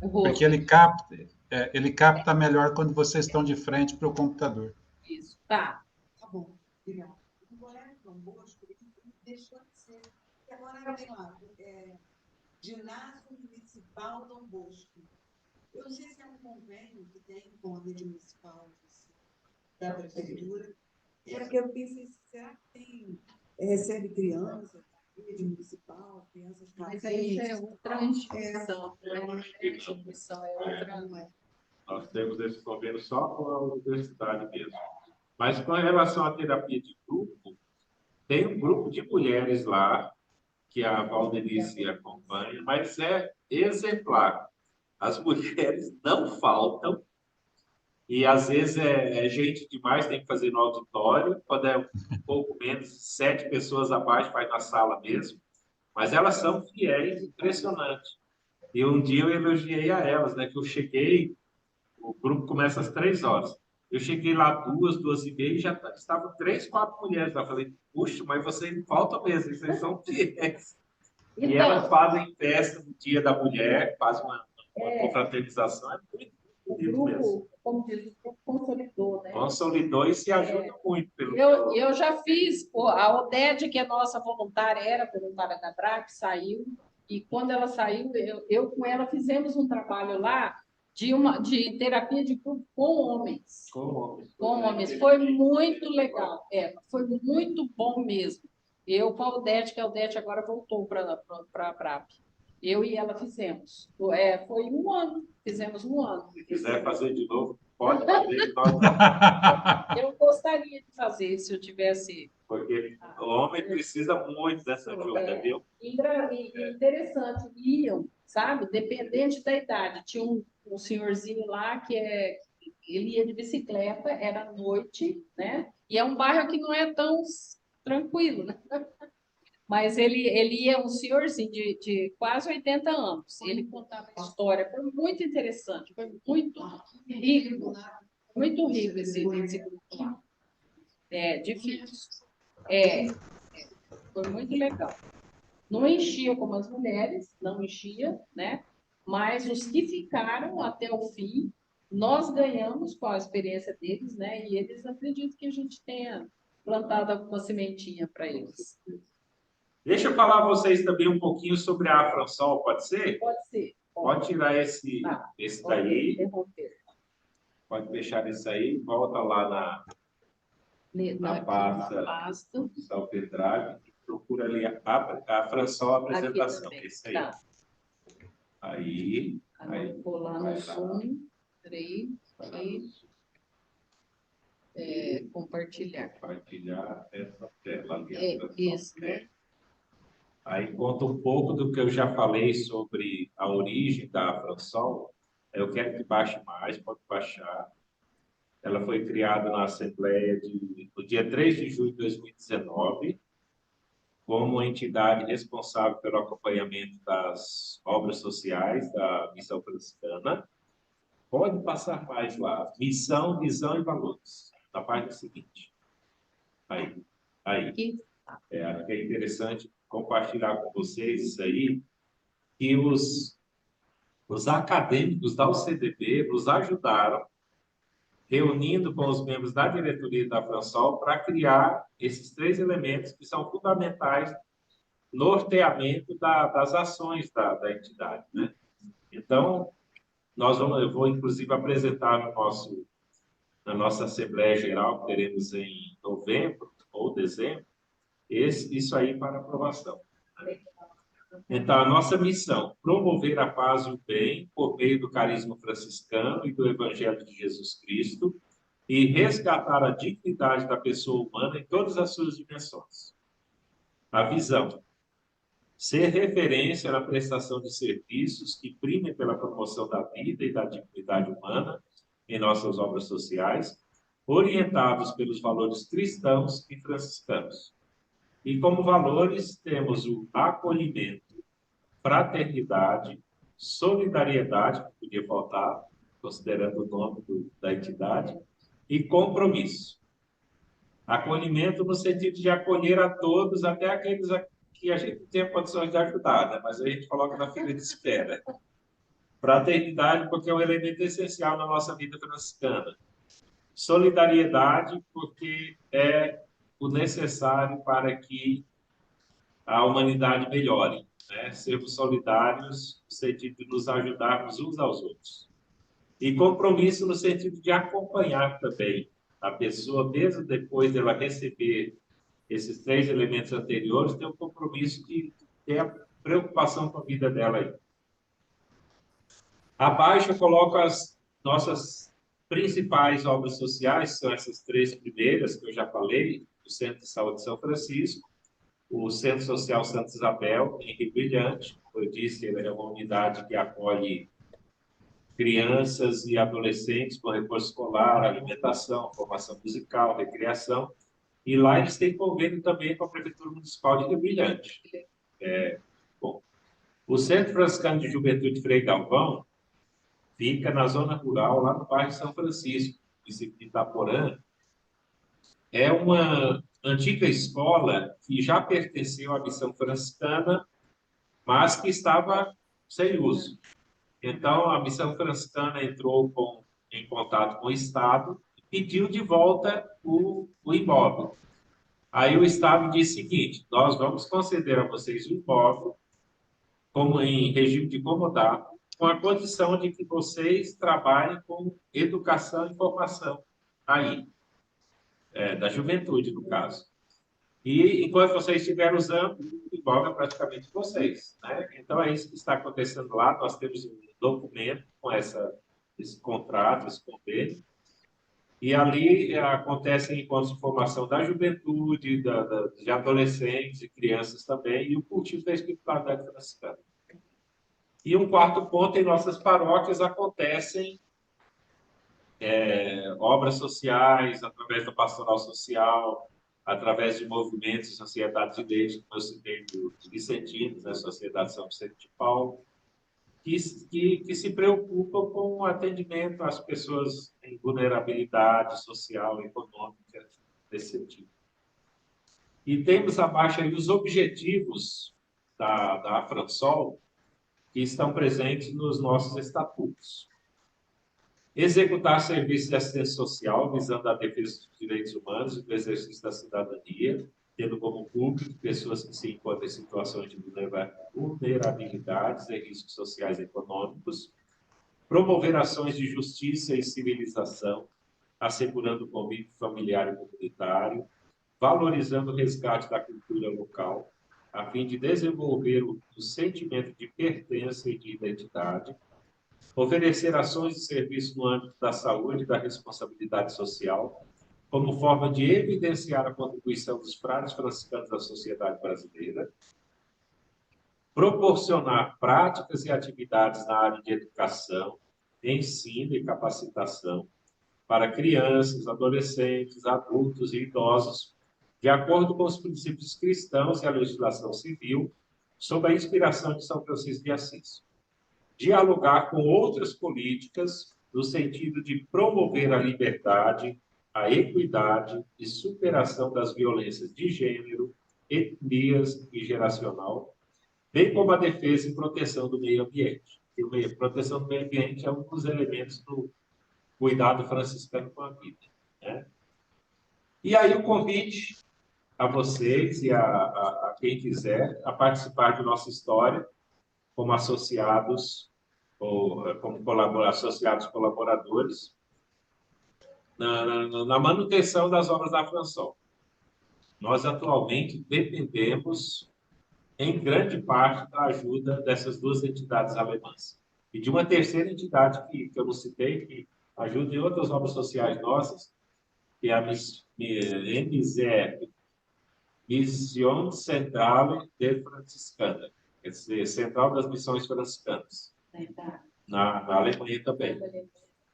o Porque rosto. ele capta melhor quando vocês estão de frente para o computador. Isso, tá. Tá bom, obrigada. O Colégio Dom Bosco, ele deixou de ser. E agora tem lá, Ginásio Municipal Dom Bosco. Eu não sei se é um convênio que tem com a rede municipal da prefeitura. É porque eu pensei, será que tem, recebe crianças da rede municipal, crianças Mas aí já é carentes? outra instituição, né? Instituição é outra, não é? Nós temos esse convênio só com a universidade mesmo. Mas com relação à terapia de grupo, tem um grupo de mulheres lá, que a Valdenice acompanha, mas é exemplar. As mulheres não faltam, e às vezes é gente demais, tem que fazer no auditório, quando é um pouco menos, 7 pessoas abaixo, vai na sala mesmo, mas elas são fiéis, impressionante. E um dia eu elogiei a elas, né, que eu cheguei, o grupo começa às 3 horas. Eu cheguei lá 2, 2h30 e já estavam 3, 4 mulheres lá. Falei, puxa, mas vocês não faltam mesmo, vocês são fiéis. E elas Então, fazem festa no Dia da Mulher, fazem uma confraternização, é muito o bonito mesmo. grupo, como diz, o grupo consolidou, né? Consolidou e se ajuda muito. Eu já fiz, a Odete, que é nossa voluntária, era voluntária da BRAC, saiu, e quando ela saiu, eu com ela fizemos um trabalho lá de terapia de grupo com homens. Com homens. Foi muito legal, foi muito bom mesmo. Eu com a Odete, que a Odete agora voltou para a BRAP. Eu e ela fizemos. Foi um ano, fizemos um ano. Se quiser fazer de novo, pode fazer. Eu gostaria de fazer, se eu tivesse. Porque o homem precisa muito dessa ajuda, viu? Interessante, iam, sabe? Dependente da idade. Tinha um senhorzinho lá ele ia de bicicleta, era à noite, né? E é um bairro que não é tão tranquilo, né? Mas ele ia, um senhorzinho de quase 80 anos. Ele contava a história, foi muito interessante, foi muito rico esse grupo. É difícil. Foi muito legal. Não enchia como as mulheres, não enchia, né? Mas os que ficaram até o fim, nós ganhamos com a experiência deles, né? E eles acreditam que a gente tenha plantado alguma sementinha para eles. Deixa eu falar a vocês também um pouquinho sobre a Afransol, pode ser? Pode ser. Pode tirar esse daí. Interromper. Pode deixar esse aí. Volta lá na pasta do Salpedrag e procura ali a Fransol apresentação. Esse aí. Tá. Aí. Vou lá no Zoom. Peraí. Compartilhar. Compartilhar essa tela ali. Isso, né? Aí conta um pouco do que eu já falei sobre a origem da Fransol. Eu quero que baixe mais, pode baixar. Ela foi criada na Assembleia no dia 3 de julho de 2019, como entidade responsável pelo acompanhamento das obras sociais da Missão Franciscana. Pode passar mais lá. Missão, visão e valores. Na parte seguinte. Aí. Acho que é interessante compartilhar com vocês isso aí, que os acadêmicos da UCDB nos ajudaram reunindo com os membros da diretoria da Fransol para criar esses 3 elementos que são fundamentais no norteamento das ações da entidade, né? Então, eu vou, inclusive, apresentar na nossa Assembleia Geral, que teremos em novembro ou dezembro, isso aí para aprovação. Então, a nossa missão, promover a paz e o bem por meio do carisma franciscano e do Evangelho de Jesus Cristo e resgatar a dignidade da pessoa humana em todas as suas dimensões. A visão, ser referência na prestação de serviços que primem pela promoção da vida e da dignidade humana em nossas obras sociais, orientados pelos valores cristãos e franciscanos. E como valores temos o acolhimento, fraternidade, solidariedade, que podia faltar, considerando o nome da entidade, e compromisso. Acolhimento no sentido de acolher a todos, até aqueles que a gente não tem condições de ajudar, né? Mas a gente coloca na fila de espera. Fraternidade, porque é um elemento essencial na nossa vida franciscana. Solidariedade, porque é o necessário para que a humanidade melhore, né? Sermos solidários no sentido de nos ajudarmos uns aos outros. E compromisso no sentido de acompanhar também a pessoa, mesmo depois dela receber esses 3 elementos anteriores, ter um compromisso de ter a preocupação com a vida dela aí. Abaixo eu coloco as nossas principais obras sociais, são essas 3 primeiras que eu já falei, o Centro de Saúde de São Francisco, o Centro Social Santa Isabel, em Rio Brilhante. Como eu disse, ele é uma unidade que acolhe crianças e adolescentes com reforço escolar, alimentação, formação musical, recreação. E lá eles têm convênio também com a Prefeitura Municipal de Rio Brilhante. Bom, o Centro Franciscano de Juventude Frei Galvão fica na zona rural, lá no bairro São Francisco, município de Itaporã. É uma antiga escola que já pertenceu à missão franciscana, mas que estava sem uso. Então, a missão franciscana entrou em contato com o Estado e pediu de volta o imóvel. Aí o Estado disse o seguinte: nós vamos conceder a vocês o imóvel como em regime de comodato, com a condição de que vocês trabalhem com educação e formação aí, da juventude, no caso. E enquanto vocês estiverem usando, o imóvel é praticamente de vocês, né? Então, é isso que está acontecendo lá. Nós temos um documento com esse contrato, esse convênio, e ali acontecem encontros de formação da juventude, de adolescentes e crianças também, e o cultivo da espiritualidade franciscana. E um quarto ponto, em nossas paróquias acontecem obras sociais, através da pastoral social, através de movimentos e sociedades de leite, como eu citei dos vicentinos, né, Sociedade São Vicente de Paulo, que se preocupam com o atendimento às pessoas em vulnerabilidade social e econômica desse sentido. E temos abaixo aí os objetivos da Fransol, que estão presentes nos nossos estatutos. Executar serviços de assistência social, visando a defesa dos direitos humanos e do exercício da cidadania, tendo como público pessoas que se encontram em situações de vulnerabilidades e riscos sociais e econômicos. Promover ações de justiça e civilização, assegurando o convívio familiar e comunitário, valorizando o resgate da cultura local, a fim de desenvolver o sentimento de pertença e de identidade. Oferecer ações de serviço no âmbito da saúde e da responsabilidade social, como forma de evidenciar a contribuição dos frades franciscanos da sociedade brasileira. Proporcionar práticas e atividades na área de educação, ensino e capacitação para crianças, adolescentes, adultos e idosos, de acordo com os princípios cristãos e a legislação civil, sob a inspiração de São Francisco de Assis. Dialogar com outras políticas no sentido de promover a liberdade, a equidade e superação das violências de gênero, etnias e geracional, bem como a defesa e proteção do meio ambiente. E a proteção do meio ambiente é um dos elementos cuidado franciscano com a vida, né? E aí o convite a vocês e a quem quiser a participar de nossa história como associados ou como associados colaboradores na manutenção das obras da Fransol. Nós atualmente dependemos em grande parte da ajuda dessas duas entidades alemãs e de uma terceira entidade que eu não citei, que ajuda em outras obras sociais nossas, que é a MZF, Missão Central de Franciscana, quer dizer, Central das Missões Franciscanas, na Alemanha também.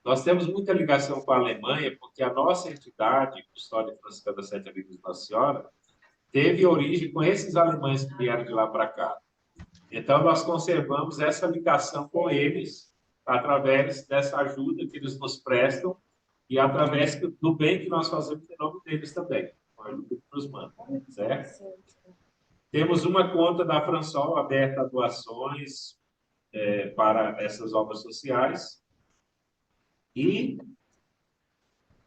Nós temos muita ligação com a Alemanha, porque a nossa entidade, Custódia Franciscana das Sete Amigos de Nossa Senhora, teve origem com esses alemães que vieram de lá para cá. Então, nós conservamos essa ligação com eles, através dessa ajuda que eles nos prestam e através do bem que nós fazemos em nome deles também, com a ajuda que nos mandam, certo? Temos uma conta da Fransol aberta a doações para essas obras sociais e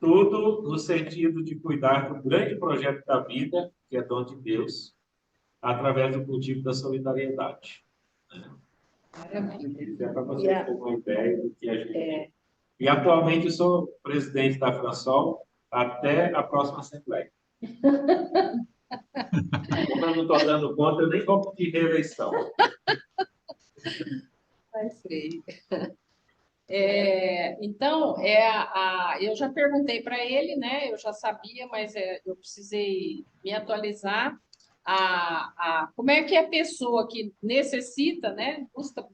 tudo no sentido de cuidar do grande projeto da vida, que é dom de Deus, através do cultivo da solidariedade. Maravilha. Isso é para vocês terem uma ideia do que a gente... E atualmente eu sou presidente da Fransol até a próxima Assembleia. Como eu não estou dando conta, eu nem vou pedir reeleição. Frei. Então, eu já perguntei para ele, né? Eu já sabia, mas eu precisei me atualizar. Como é que a pessoa que necessita, né,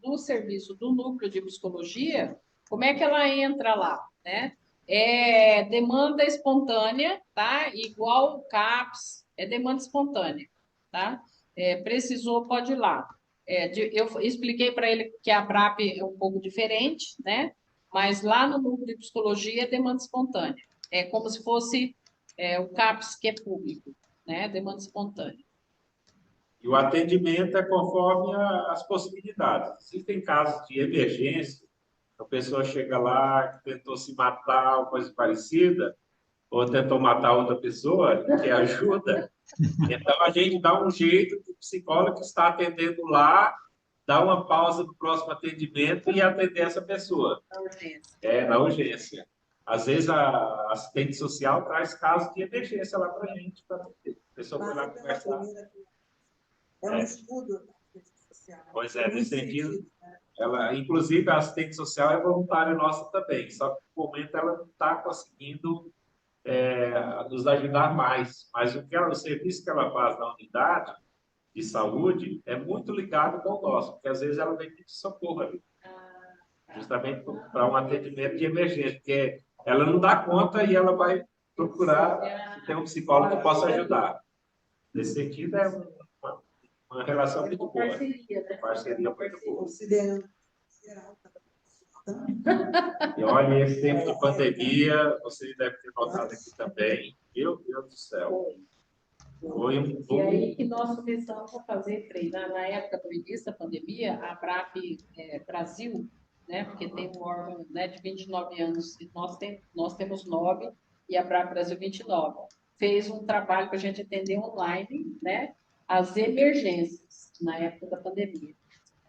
do serviço do núcleo de psicologia, como é que ela entra lá, né? É demanda espontânea, tá? Igual o CAPS, é demanda espontânea, tá? Precisou, pode ir lá. Eu expliquei para ele que a BRAP é um pouco diferente, né? Mas lá no núcleo de psicologia é demanda espontânea. É como se fosse o CAPS, que é público, né? Demanda espontânea. E o atendimento é conforme as possibilidades. Existem casos de emergência, a pessoa chega lá, tentou se matar ou coisa parecida, ou tentou matar outra pessoa, que ajuda. Então, a gente dá um jeito, o psicólogo que está atendendo lá, dá uma pausa no próximo atendimento e atender essa pessoa. Na urgência. Na urgência. Às vezes, a assistente social traz casos de emergência lá para a gente, para atender. A pessoa foi lá conversar. É um estudo da assistente social. Pois é, nesse sentido, inclusive, a assistente social é voluntária nossa também, só que no momento ela não está conseguindo nos ajudar mais. Mas o serviço que ela faz na unidade de saúde é muito ligado com o nosso, porque às vezes ela vem pedir socorro ali, justamente para um atendimento de emergência, porque ela não dá conta e ela vai procurar ter um psicólogo que possa ajudar. Nesse sentido, é uma relação muito boa. Parceria, né? Parceria muito boa. Considerando geral, E olha, esse tempo de pandemia, vocês devem ter notado aqui também, meu Deus do céu. Foi um E aí que nós começamos a fazer, Frei, na época do início da pandemia, a BRAP Brasil, né, porque tem um órgão, né, de 29 anos, e nós temos 9, e a BRAP Brasil 29, fez um trabalho para a gente atender online, né, as emergências na época da pandemia.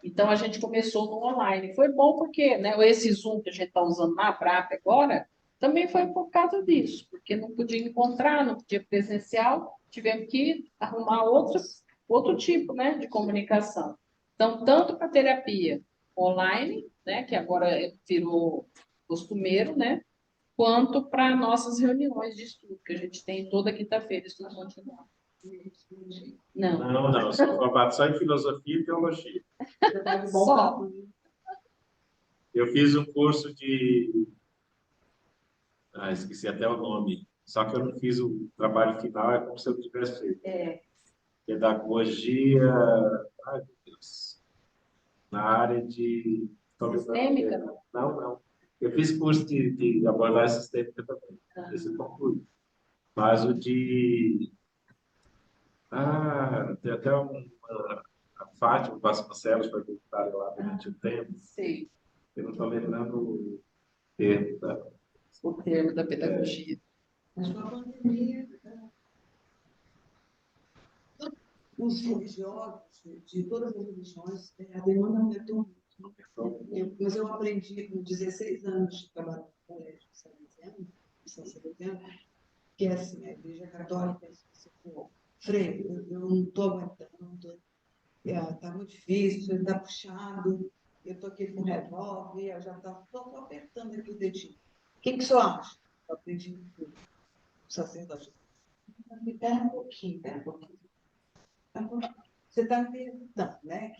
Então, a gente começou no online. Foi bom porque, né, esse Zoom que a gente está usando na BRAP agora, também foi por causa disso, porque não podia encontrar, não podia presencial, tivemos que arrumar outro tipo, né, de comunicação. Então, tanto para terapia online, né, que agora virou costumeiro, né, quanto para nossas reuniões de estudo, que a gente tem toda quinta-feira, estudo continuado. Não, sou formado só em filosofia e teologia. Só. Eu fiz um curso de... esqueci até o nome. Só que eu não fiz o trabalho final, é como se eu tivesse feito. Pedagogia... Ai, meu Deus. Na área de... Sistêmica, não? Não. Eu fiz curso de abordagem sistêmica também. Esse eu concluí. Mas o de... tem até a Fátima Vasconcelos foi voluntária lá durante um tempo. Sim. Eu não estou lembrando o termo. Tá? o termo da pedagogia. Mas com a pandemia, os religiosos, de todas as religiões, a demanda aumentou muito. Mas eu aprendi com 16 anos de trabalho no colégio salesiano, que é assim, a Igreja Católica, se você for, Frei, eu não estou aguentando, está muito difícil, está puxado, eu estou aqui com revólver, eu já estou apertando aqui o dedinho. O que o senhor acha? Eu aprendi com o sacerdote. Espera um pouquinho, espera um pouquinho. Você está me perguntando, né?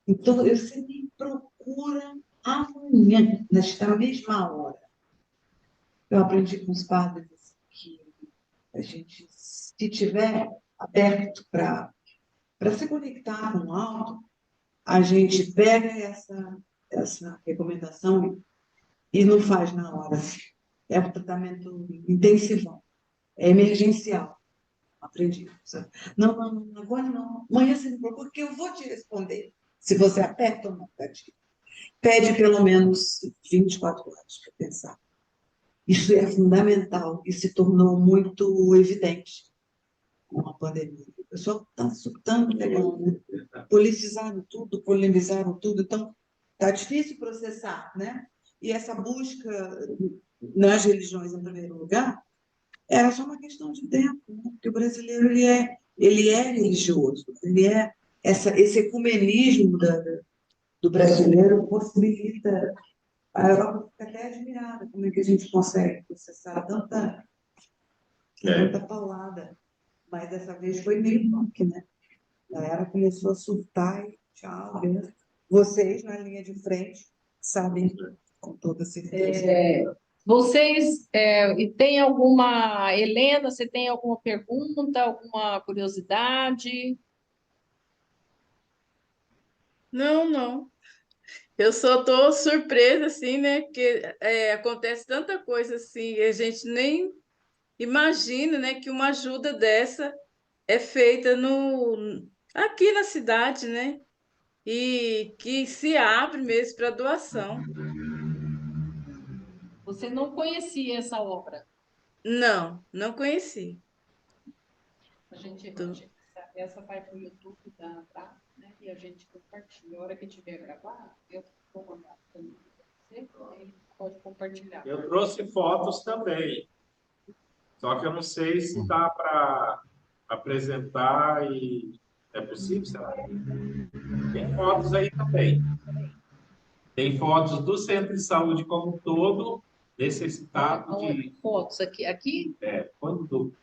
Então, você me procura amanhã, nesta mesma hora. Eu aprendi com os padres que a gente, se tiver aberto para se conectar com o alto, a gente pega essa recomendação e não faz na hora. É um tratamento intensivão, é emergencial. Aprendi. Não, agora não. Amanhã você me procura, porque eu vou te responder. Se você aperta ou não, pede pelo menos 24 horas para pensar. Isso é fundamental e se tornou muito evidente com a pandemia. O pessoal está surtando, politizaram tudo, polemizaram tudo, então está difícil processar, né? E essa busca nas religiões, em primeiro lugar, era só uma questão de tempo, né? Porque o brasileiro ele é religioso, esse ecumenismo do brasileiro possibilita. A Europa fica até admirada como é que a gente consegue processar tanta paulada. Mas dessa vez foi meio punk, né? A galera começou a surtar e tchau, Deus. Vocês, na linha de frente, sabem com toda certeza. Vocês, e tem alguma, Helena, você tem alguma pergunta, alguma curiosidade? Não, não. Eu só estou surpresa, assim, né? Porque acontece tanta coisa assim, e a gente nem imagina, né, que uma ajuda dessa é feita aqui na cidade, né? E que se abre mesmo para doação. Você não conhecia essa obra? Não, não conheci. Essa vai para o YouTube da Abraço, né? E a gente compartilha. A hora que tiver gravado, eu vou mandar para você, aí pode compartilhar. Eu trouxe fotos também. Só que eu não sei se dá para apresentar e é possível, será? Tem fotos aí também. Tem fotos do centro de saúde como um todo, necessitado de... Fotos aqui? Quando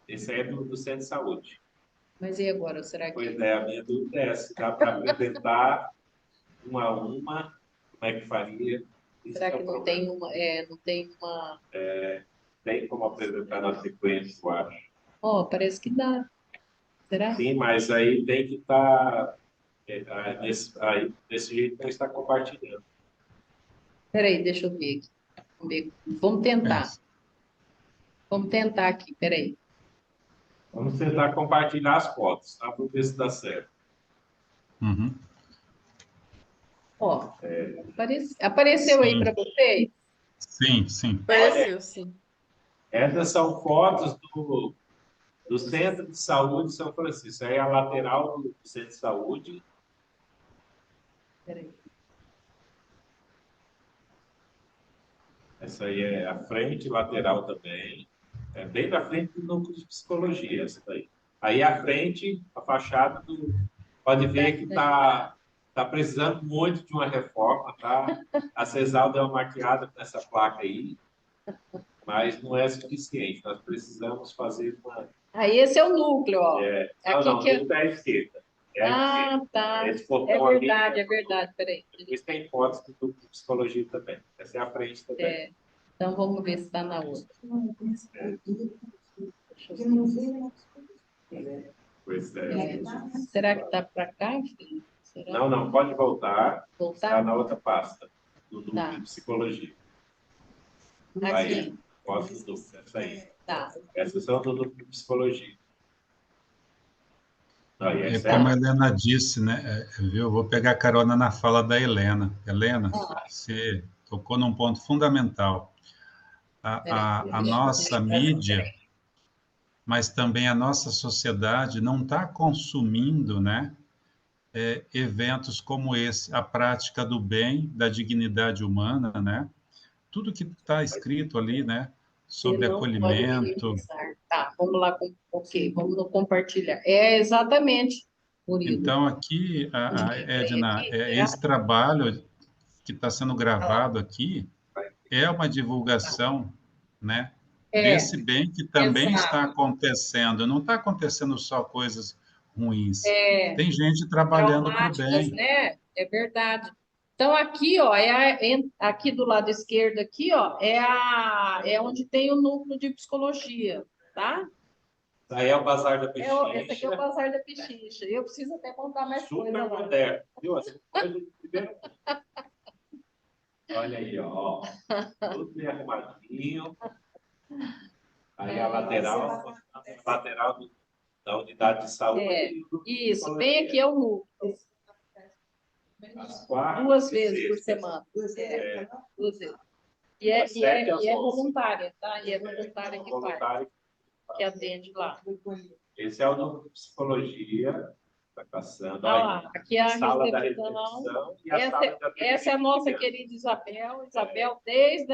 esse aí é do centro de saúde. Mas e agora, será que... Pois é, a minha dúvida é se dá para apresentar uma a uma, como é que faria? Será que não tem uma... não tem uma... Tem como apresentar na sequência, eu acho. Parece que dá. Será? Sim, mas aí tem que estar... desse jeito que a gente está compartilhando. Espera aí, deixa eu ver aqui. Vamos tentar. Vamos tentar aqui, espera aí. Vamos tentar compartilhar as fotos, tá? Para ver se dá certo. Uhum. Apareceu aí para vocês? Sim, sim. Apareceu, sim. Essas são fotos do Centro de Saúde de São Francisco. Isso aí é a lateral do Centro de Saúde. Espera aí. Essa aí é a frente, lateral também. É bem na frente do núcleo de psicologia, essa daí. Aí a frente, a fachada pode ver que está precisando muito de uma reforma, tá? A CESAL deu uma maquiada nessa placa aí, mas não é suficiente. Nós precisamos fazer uma... Esse é o núcleo, ó. Não, esse é a esquerda. Tá. Esse portão É verdade, peraí. Depois tem fotos do núcleo de psicologia também. Essa é a frente também. Então vamos ver se está na outra. Pois é. Será que está para cá, filho? Não, pode voltar. Voltar? Está na outra pasta, do núcleo de psicologia. Aí, fotos do núcleo, essa aí. Tá. Essas são do núcleo de psicologia. Como a Helena disse, né? Viu? Vou pegar carona na fala da Helena. Helena, tocou num ponto fundamental. A nossa mídia, mas também a nossa sociedade não está consumindo, né, eventos como esse, a prática do bem, da dignidade humana, né? Tudo que está escrito ali, né, sobre Você não pode acolhimento. minimizar. Tá, vamos lá, ok, vamos no compartilhar. É exatamente, Murilo. Então, aqui, Edna, esse trabalho que está sendo gravado aqui é uma divulgação, né, É, desse bem que também está exato. acontecendo. Não está acontecendo só coisas ruins. É, Tem gente trabalhando para o traumáticas, bem. né? É verdade. Então, aqui, ó, aqui do lado esquerdo, aqui, ó, é onde tem o núcleo de psicologia, tá? Aí é o Bazar da Esse aqui é o Pechincha, Bazar da Pechincha. Eu preciso até montar mais super coisa lá. moderno, viu? Assim, coisa de primeiro mundo. Olha aí, ó. Tudo bem arrumadinho. Aí a lateral da unidade de saúde. É, E o isso, bem aqui é o núcleo. às quartas Duas e vezes por sextas. semana. É, Duas vezes. E é, das 7 às 11. voluntária, tá? E é voluntária que faz, Voluntário. que atende lá. Esse é o núcleo de psicologia. Está passando Ah aí. lá, aqui é a Sala da recepção. recepção e a sala de Essa é a nossa atendimento. querida Isabel. Isabel, desde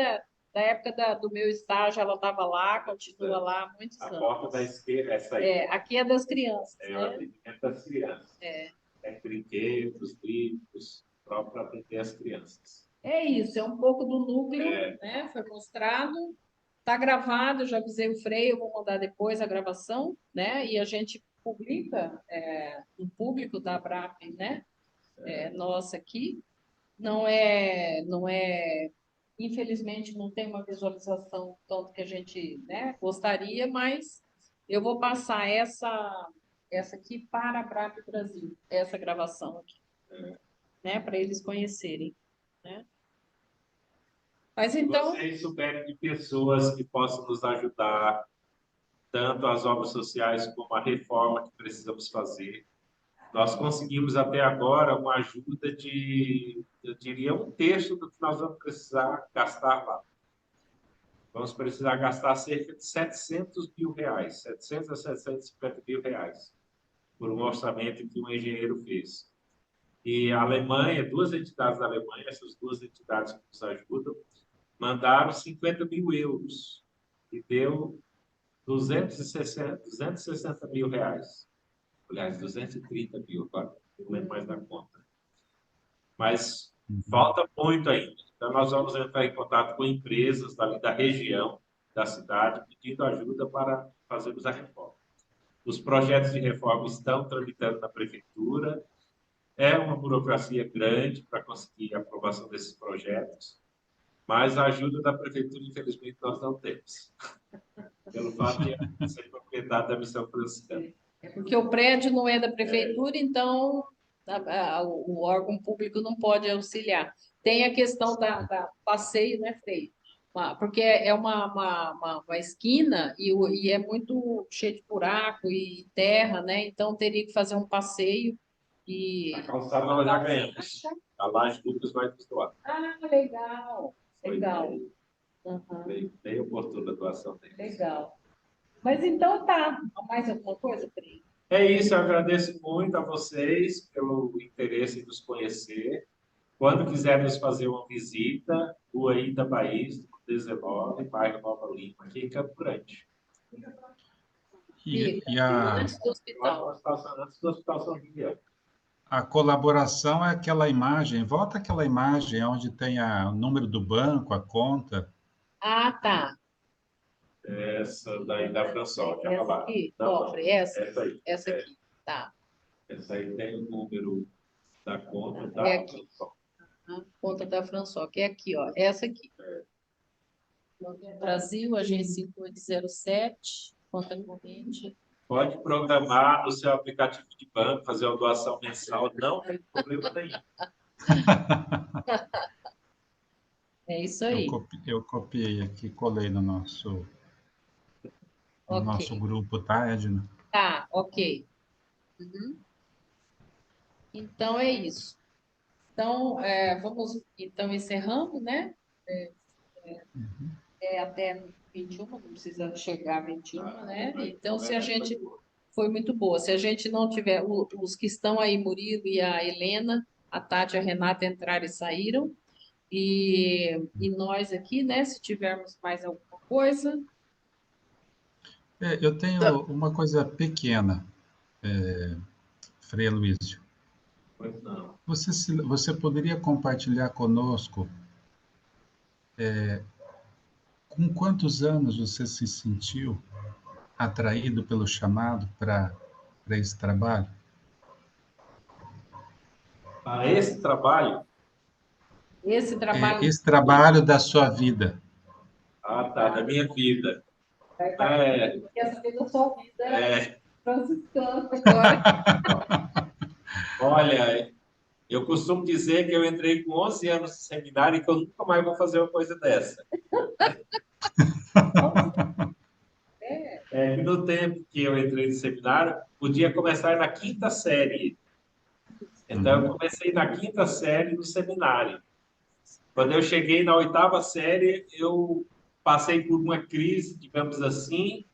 da época do meu estágio, ela estava lá, continua lá há muitos A anos. porta da esquerda, essa aí. Aqui é das crianças, É o né? atendimento das crianças. Tem brinquedos, livros, próprio para atender as crianças. É isso, é um pouco do núcleo, né? Foi mostrado, está gravado, eu já avisei o Frei, eu vou mandar depois a gravação, né? E a gente publica no público da ABRAP, né? Nossa aqui. Infelizmente, não tem uma visualização tanto que a gente, né, gostaria, mas eu vou passar essa aqui para a ABRAP Brasil, essa gravação aqui, né, para eles conhecerem, né? Mas Se então, vocês souberem de pessoas que possam nos ajudar, tanto as obras sociais como a reforma que precisamos fazer, nós conseguimos até agora uma ajuda de, eu diria, um terço do que nós vamos precisar gastar lá. Vamos precisar gastar cerca de 700 mil reais, 700 a 750 mil reais, por um orçamento que um engenheiro fez. E a Alemanha, duas entidades da Alemanha, essas duas entidades que nos ajudam, mandaram 50 mil euros, e deu 260 mil reais. Aliás, 230 mil, agora não lembro mais da conta. Mas falta muito ainda. Então, nós vamos entrar em contato com empresas dali da região, da cidade, pedindo ajuda para fazermos a reforma. Os projetos de reforma estão tramitando na prefeitura. É uma burocracia grande para conseguir a aprovação desses projetos, mas a ajuda da prefeitura, infelizmente, nós não temos. Pelo fato de ser propriedade da missão franciscana. porque o prédio não é da prefeitura, então o órgão público não pode auxiliar. Tem a questão da passeio, né, Frei? Porque é uma esquina e é muito cheio de buraco e terra, né? Então teria que fazer um passeio e. A calçada nós já ganhamos. A Laje Lucas vai nos doar. Ah, legal, legal. Foi bem oportuna a doação deles. Legal. Mas então tá. Mais alguma coisa, Frei? É isso, eu agradeço muito a vocês pelo interesse em nos conhecer. Quando quiserem nos fazer uma visita, Rua Ida Baís, 19, bairro Nova Lima, aqui em Campo Grande. Antes do hospital. Antes do Hospital São Julião. A colaboração é aquela imagem, volta aquela imagem onde tem o número do banco, a conta. Ah, tá. Essa daí da Fransol, já Essa falaram. aqui, Não, cofre, essa aí. Essa aqui, tá. Essa aí tem o número da conta É da aqui. Fransol. Conta da François, que é aqui, ó. Essa aqui. Brasil, agência 5807, conta corrente. Pode programar no seu aplicativo de banco, fazer uma doação mensal, não tem problema nenhum. É isso aí. Eu copiei aqui, colei no nosso grupo, tá, Edna? Tá, ok. Então é isso. Então, vamos então encerrando, né? Até 21, não precisa chegar a 21, né? Então, se a gente foi muito boa. Se a gente não tiver os que estão aí, Murilo e a Helena, a Tati e a Renata entraram e saíram. E nós aqui, né? Se tivermos mais alguma coisa. Eu tenho uma coisa pequena, Frei Luísio. Pois não. Você poderia compartilhar conosco com quantos anos você se sentiu atraído pelo chamado para esse trabalho? Para esse trabalho, Esse trabalho Esse trabalho da sua vida. tá, da minha vida. vai estar quer saber da sua vida É, franciscana agora. olha, eu costumo dizer que eu entrei com 11 anos de seminário e que eu nunca mais vou fazer uma coisa dessa. Que no tempo que eu entrei no seminário, podia começar na quinta série. Então, eu comecei na quinta série do seminário. Quando eu cheguei na oitava série, eu passei por uma crise, digamos assim,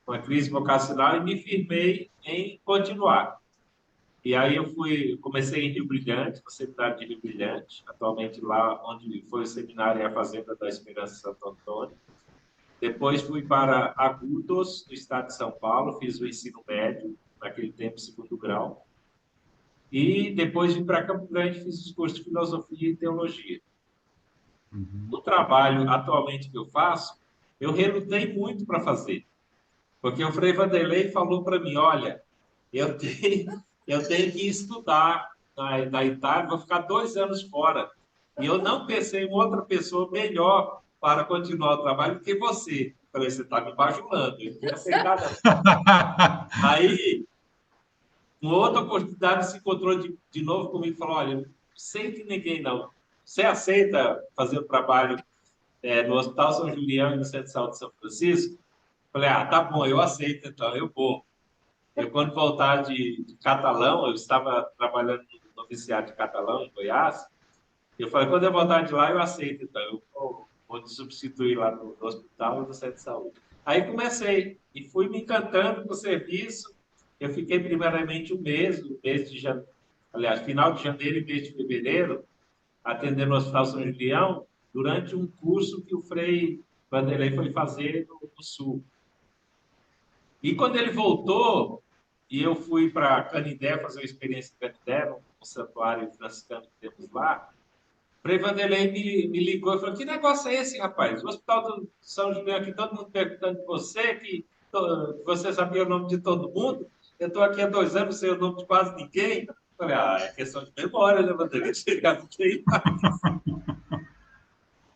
uma crise vocacional e me firmei em continuar. E aí comecei em Rio Brilhante, no seminário de Rio Brilhante, atualmente lá onde foi o seminário e a Fazenda da Esperança Santo Antônio. Depois fui para Agudos, no estado de São Paulo, fiz o ensino médio, naquele tempo, segundo grau. E depois vim para Campo Grande, fiz os cursos de Filosofia e Teologia. O trabalho atualmente que eu faço, eu relutei muito para fazer. Porque o Frei Vanderlei falou para mim, olha, eu tenho que estudar na Itália, vou ficar 2 anos fora. E eu não pensei em outra pessoa melhor para continuar o trabalho do que você. Eu falei, você está me bajulando, eu não quero aceitar não. Aí, uma outra oportunidade se encontrou de novo comigo e falou, olha, não aceita ninguém não. Você aceita fazer o trabalho no Hospital São Julião e no Centro de Saúde de São Francisco? Falei, tá bom, eu aceito então, eu vou. Eu, quando voltar de Catalão, eu estava trabalhando no noviciado de Catalão, em Goiás, eu falei, quando eu voltar de lá, eu aceito, então, eu vou te substituir lá no hospital e no centro de saúde. Aí comecei, e fui me encantando com o serviço, eu fiquei primeiramente um mês de janeiro, aliás, final de janeiro e mês de fevereiro, atendendo o Hospital São Julião, durante um curso que o Frei Vanderlei foi fazer no Sul. E quando ele voltou, e eu fui para Canindé fazer uma experiência em Canindé, no santuário franciscano que temos lá, o Frei Vanderlei me ligou e falou, que negócio é esse, rapaz? O Hospital do São Julião aqui, todo mundo perguntando de você, que você sabia o nome de todo mundo. Eu estou aqui há 2 anos sem o nome de quase ninguém. Eu falei, é questão de memória, né, Vanderlei? Chegar ninguém mais.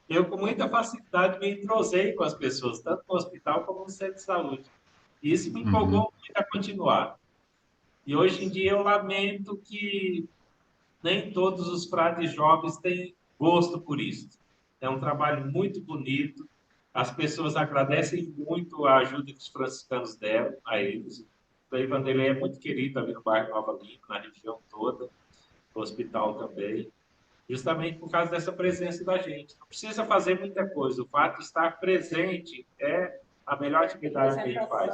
Eu, com muita facilidade, me entrosei com as pessoas, tanto no hospital como no centro de saúde. E isso me empolgou muito a continuar. E hoje em dia eu lamento que nem todos os frades jovens têm gosto por isso. É um trabalho muito bonito, as pessoas agradecem muito a ajuda que os franciscanos deram a eles. O Frei Vanderlei é muito querido ali no bairro Nova Lima, na região toda, no hospital também, justamente por causa dessa presença da gente. Não precisa fazer muita coisa, o fato de estar presente é a melhor atividade que a gente faz.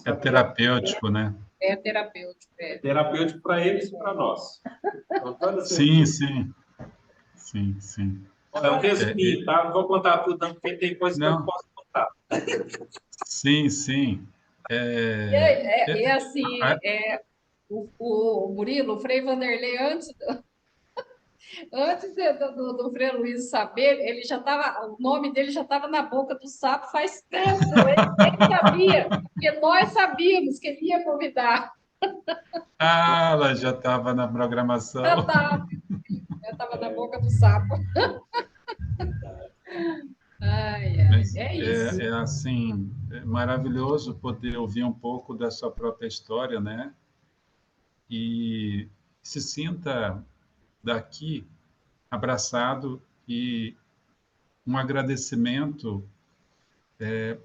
É terapêutico, né? É terapêutico. É terapêutico para eles e para nós. Sim, sim. Sim, sim. É um resuminho, tá? Não vou contar tudo, não, porque tem coisa que eu não posso contar. Sim, sim. E assim, o Murilo, o Frei Vanderlei, antes do Frei Luiz saber, ele já estava, o nome dele já estava na boca do sapo faz tempo, ele sabia, porque nós sabíamos que ele ia convidar. Ela já estava na programação. Já estava na boca do sapo. Mas É isso. é assim, é maravilhoso poder ouvir um pouco da sua própria história, né? E se sinta daqui abraçado e um agradecimento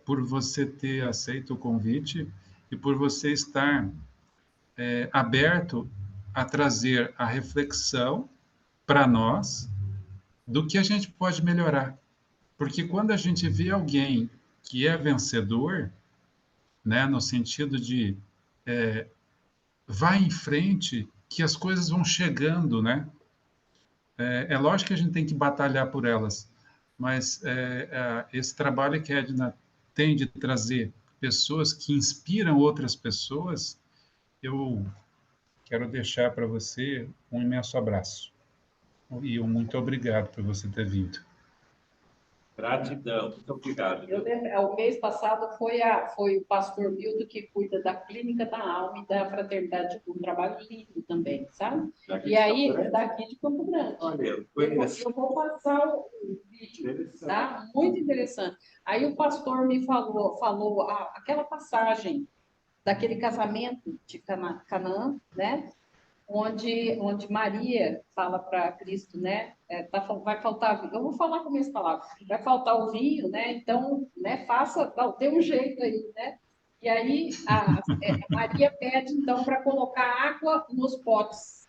por você ter aceito o convite e por você estar aberto a trazer a reflexão para nós do que a gente pode melhorar. Porque quando a gente vê alguém que é vencedor, né, no sentido de vai em frente, que as coisas vão chegando, né? É lógico que a gente tem que batalhar por elas, mas esse trabalho que a Edna tem de trazer pessoas que inspiram outras pessoas, eu quero deixar para você um imenso abraço e um muito obrigado por você ter vindo. Gratidão, muito obrigado. Eu lembro, o mês passado foi o pastor Milton que cuida da Clínica da Alma e da Fraternidade, um trabalho lindo também, sabe? Daqui E de aí, Campo Grande? daqui de Campo Grande. Olha, eu Eu conheço. vou passar o vídeo, tá? Muito interessante. Aí o pastor me falou aquela passagem daquele casamento de Canaã, né? Onde Maria fala para Cristo, né? Vai faltar vinho. Eu vou falar com minhas palavras. Vai faltar o vinho, né? Então, né? Dê um jeito aí, né? E aí Maria pede então para colocar água nos potes.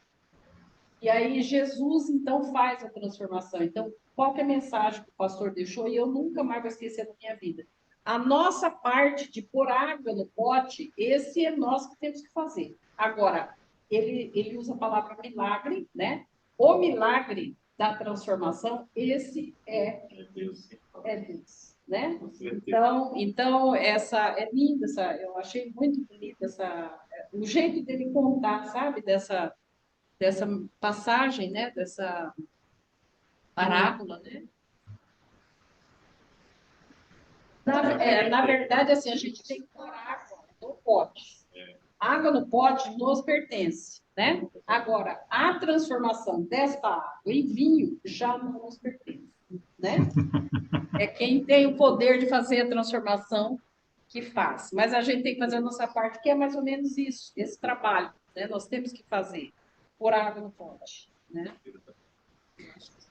E aí Jesus então faz a transformação. Então, qual que é a mensagem que o pastor deixou? E eu nunca mais vou esquecer da minha vida. A nossa parte de pôr água no pote, esse é nós que temos que fazer. Agora, ele usa a palavra milagre, né? O milagre da transformação, esse é Deus, né? Então essa é linda, eu achei muito bonita o jeito dele contar, sabe? Dessa passagem, né? Dessa parábola, né? Na verdade, assim, a gente tem que pôr água no pote. Água no pote nos pertence, né? Agora, a transformação desta água em vinho já não nos pertence, né? É quem tem o poder de fazer a transformação que faz. Mas a gente tem que fazer a nossa parte, que é mais ou menos isso, esse trabalho, né? Nós temos que fazer, pôr água no pote, né?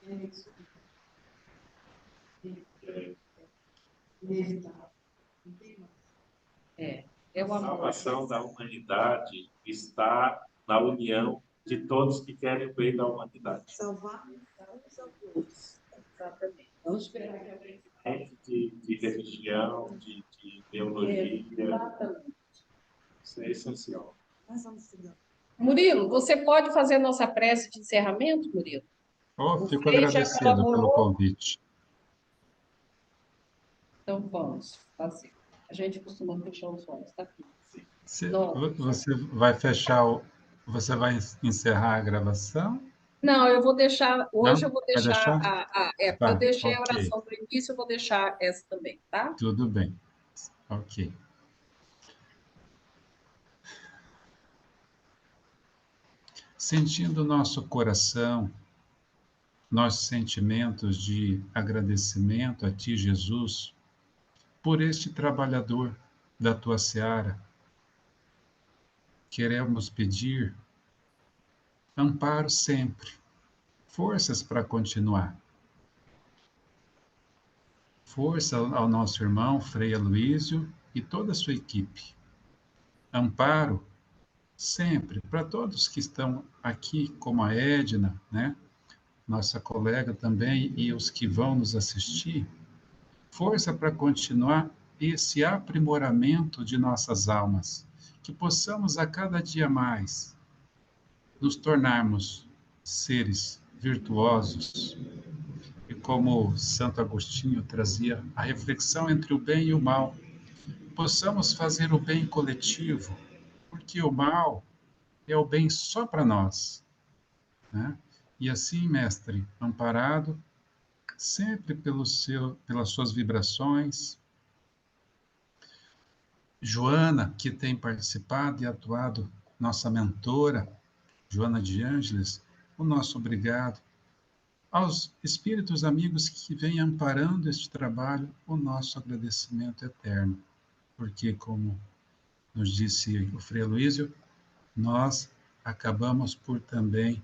É isso. A salvação da humanidade está na união de todos que querem o bem da humanidade. Salvar uns aos outros. Exatamente. Vamos esperar que a gente De religião, de teologia. Exatamente. Isso é essencial. Nós vamos seguir. Murilo, você pode fazer a nossa prece de encerramento, Murilo? Oh, O fico Frei já agradecido pelo colaborou. convite. Então vamos fazer. A gente costuma fechar os olhos, tá aqui. Você vai você vai encerrar a gravação? Não, eu vou deixar. Hoje Não? eu vou Vai deixar deixar? porque eu Tá, deixei a ok. oração para o início, eu vou deixar essa também, tá? Tudo bem. Ok. Sentindo o nosso coração, nossos sentimentos de agradecimento a Ti, Jesus, por este trabalhador da Tua seara, queremos pedir amparo sempre, forças para continuar. Força ao nosso irmão Frei Aloísio e toda a sua equipe. Amparo sempre para todos que estão aqui, como a Edna, né? Nossa colega também, e os que vão nos assistir. Força para continuar esse aprimoramento de nossas almas, que possamos a cada dia mais nos tornarmos seres virtuosos. E como Santo Agostinho trazia a reflexão entre o bem e o mal, possamos fazer o bem coletivo, porque o mal é o bem só para nós, né? E assim, mestre, amparado sempre pelas suas vibrações, Joana, que tem participado e atuado, nossa mentora, Joana de Ângeles, o nosso obrigado. Aos espíritos amigos que vêm amparando este trabalho, o nosso agradecimento eterno, porque, como nos disse o Frei Aloísio, nós acabamos por também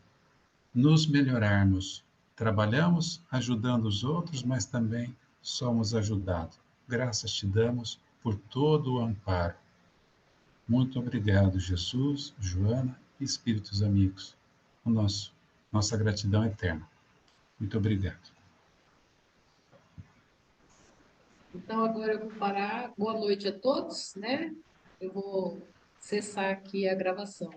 nos melhorarmos. Trabalhamos ajudando os outros, mas também somos ajudados. Graças te damos por todo o amparo. Muito obrigado, Jesus, Joana e espíritos amigos. Nossa gratidão eterna. Muito obrigado. Então, agora eu vou parar. Boa noite a todos, né? Eu vou cessar aqui a gravação.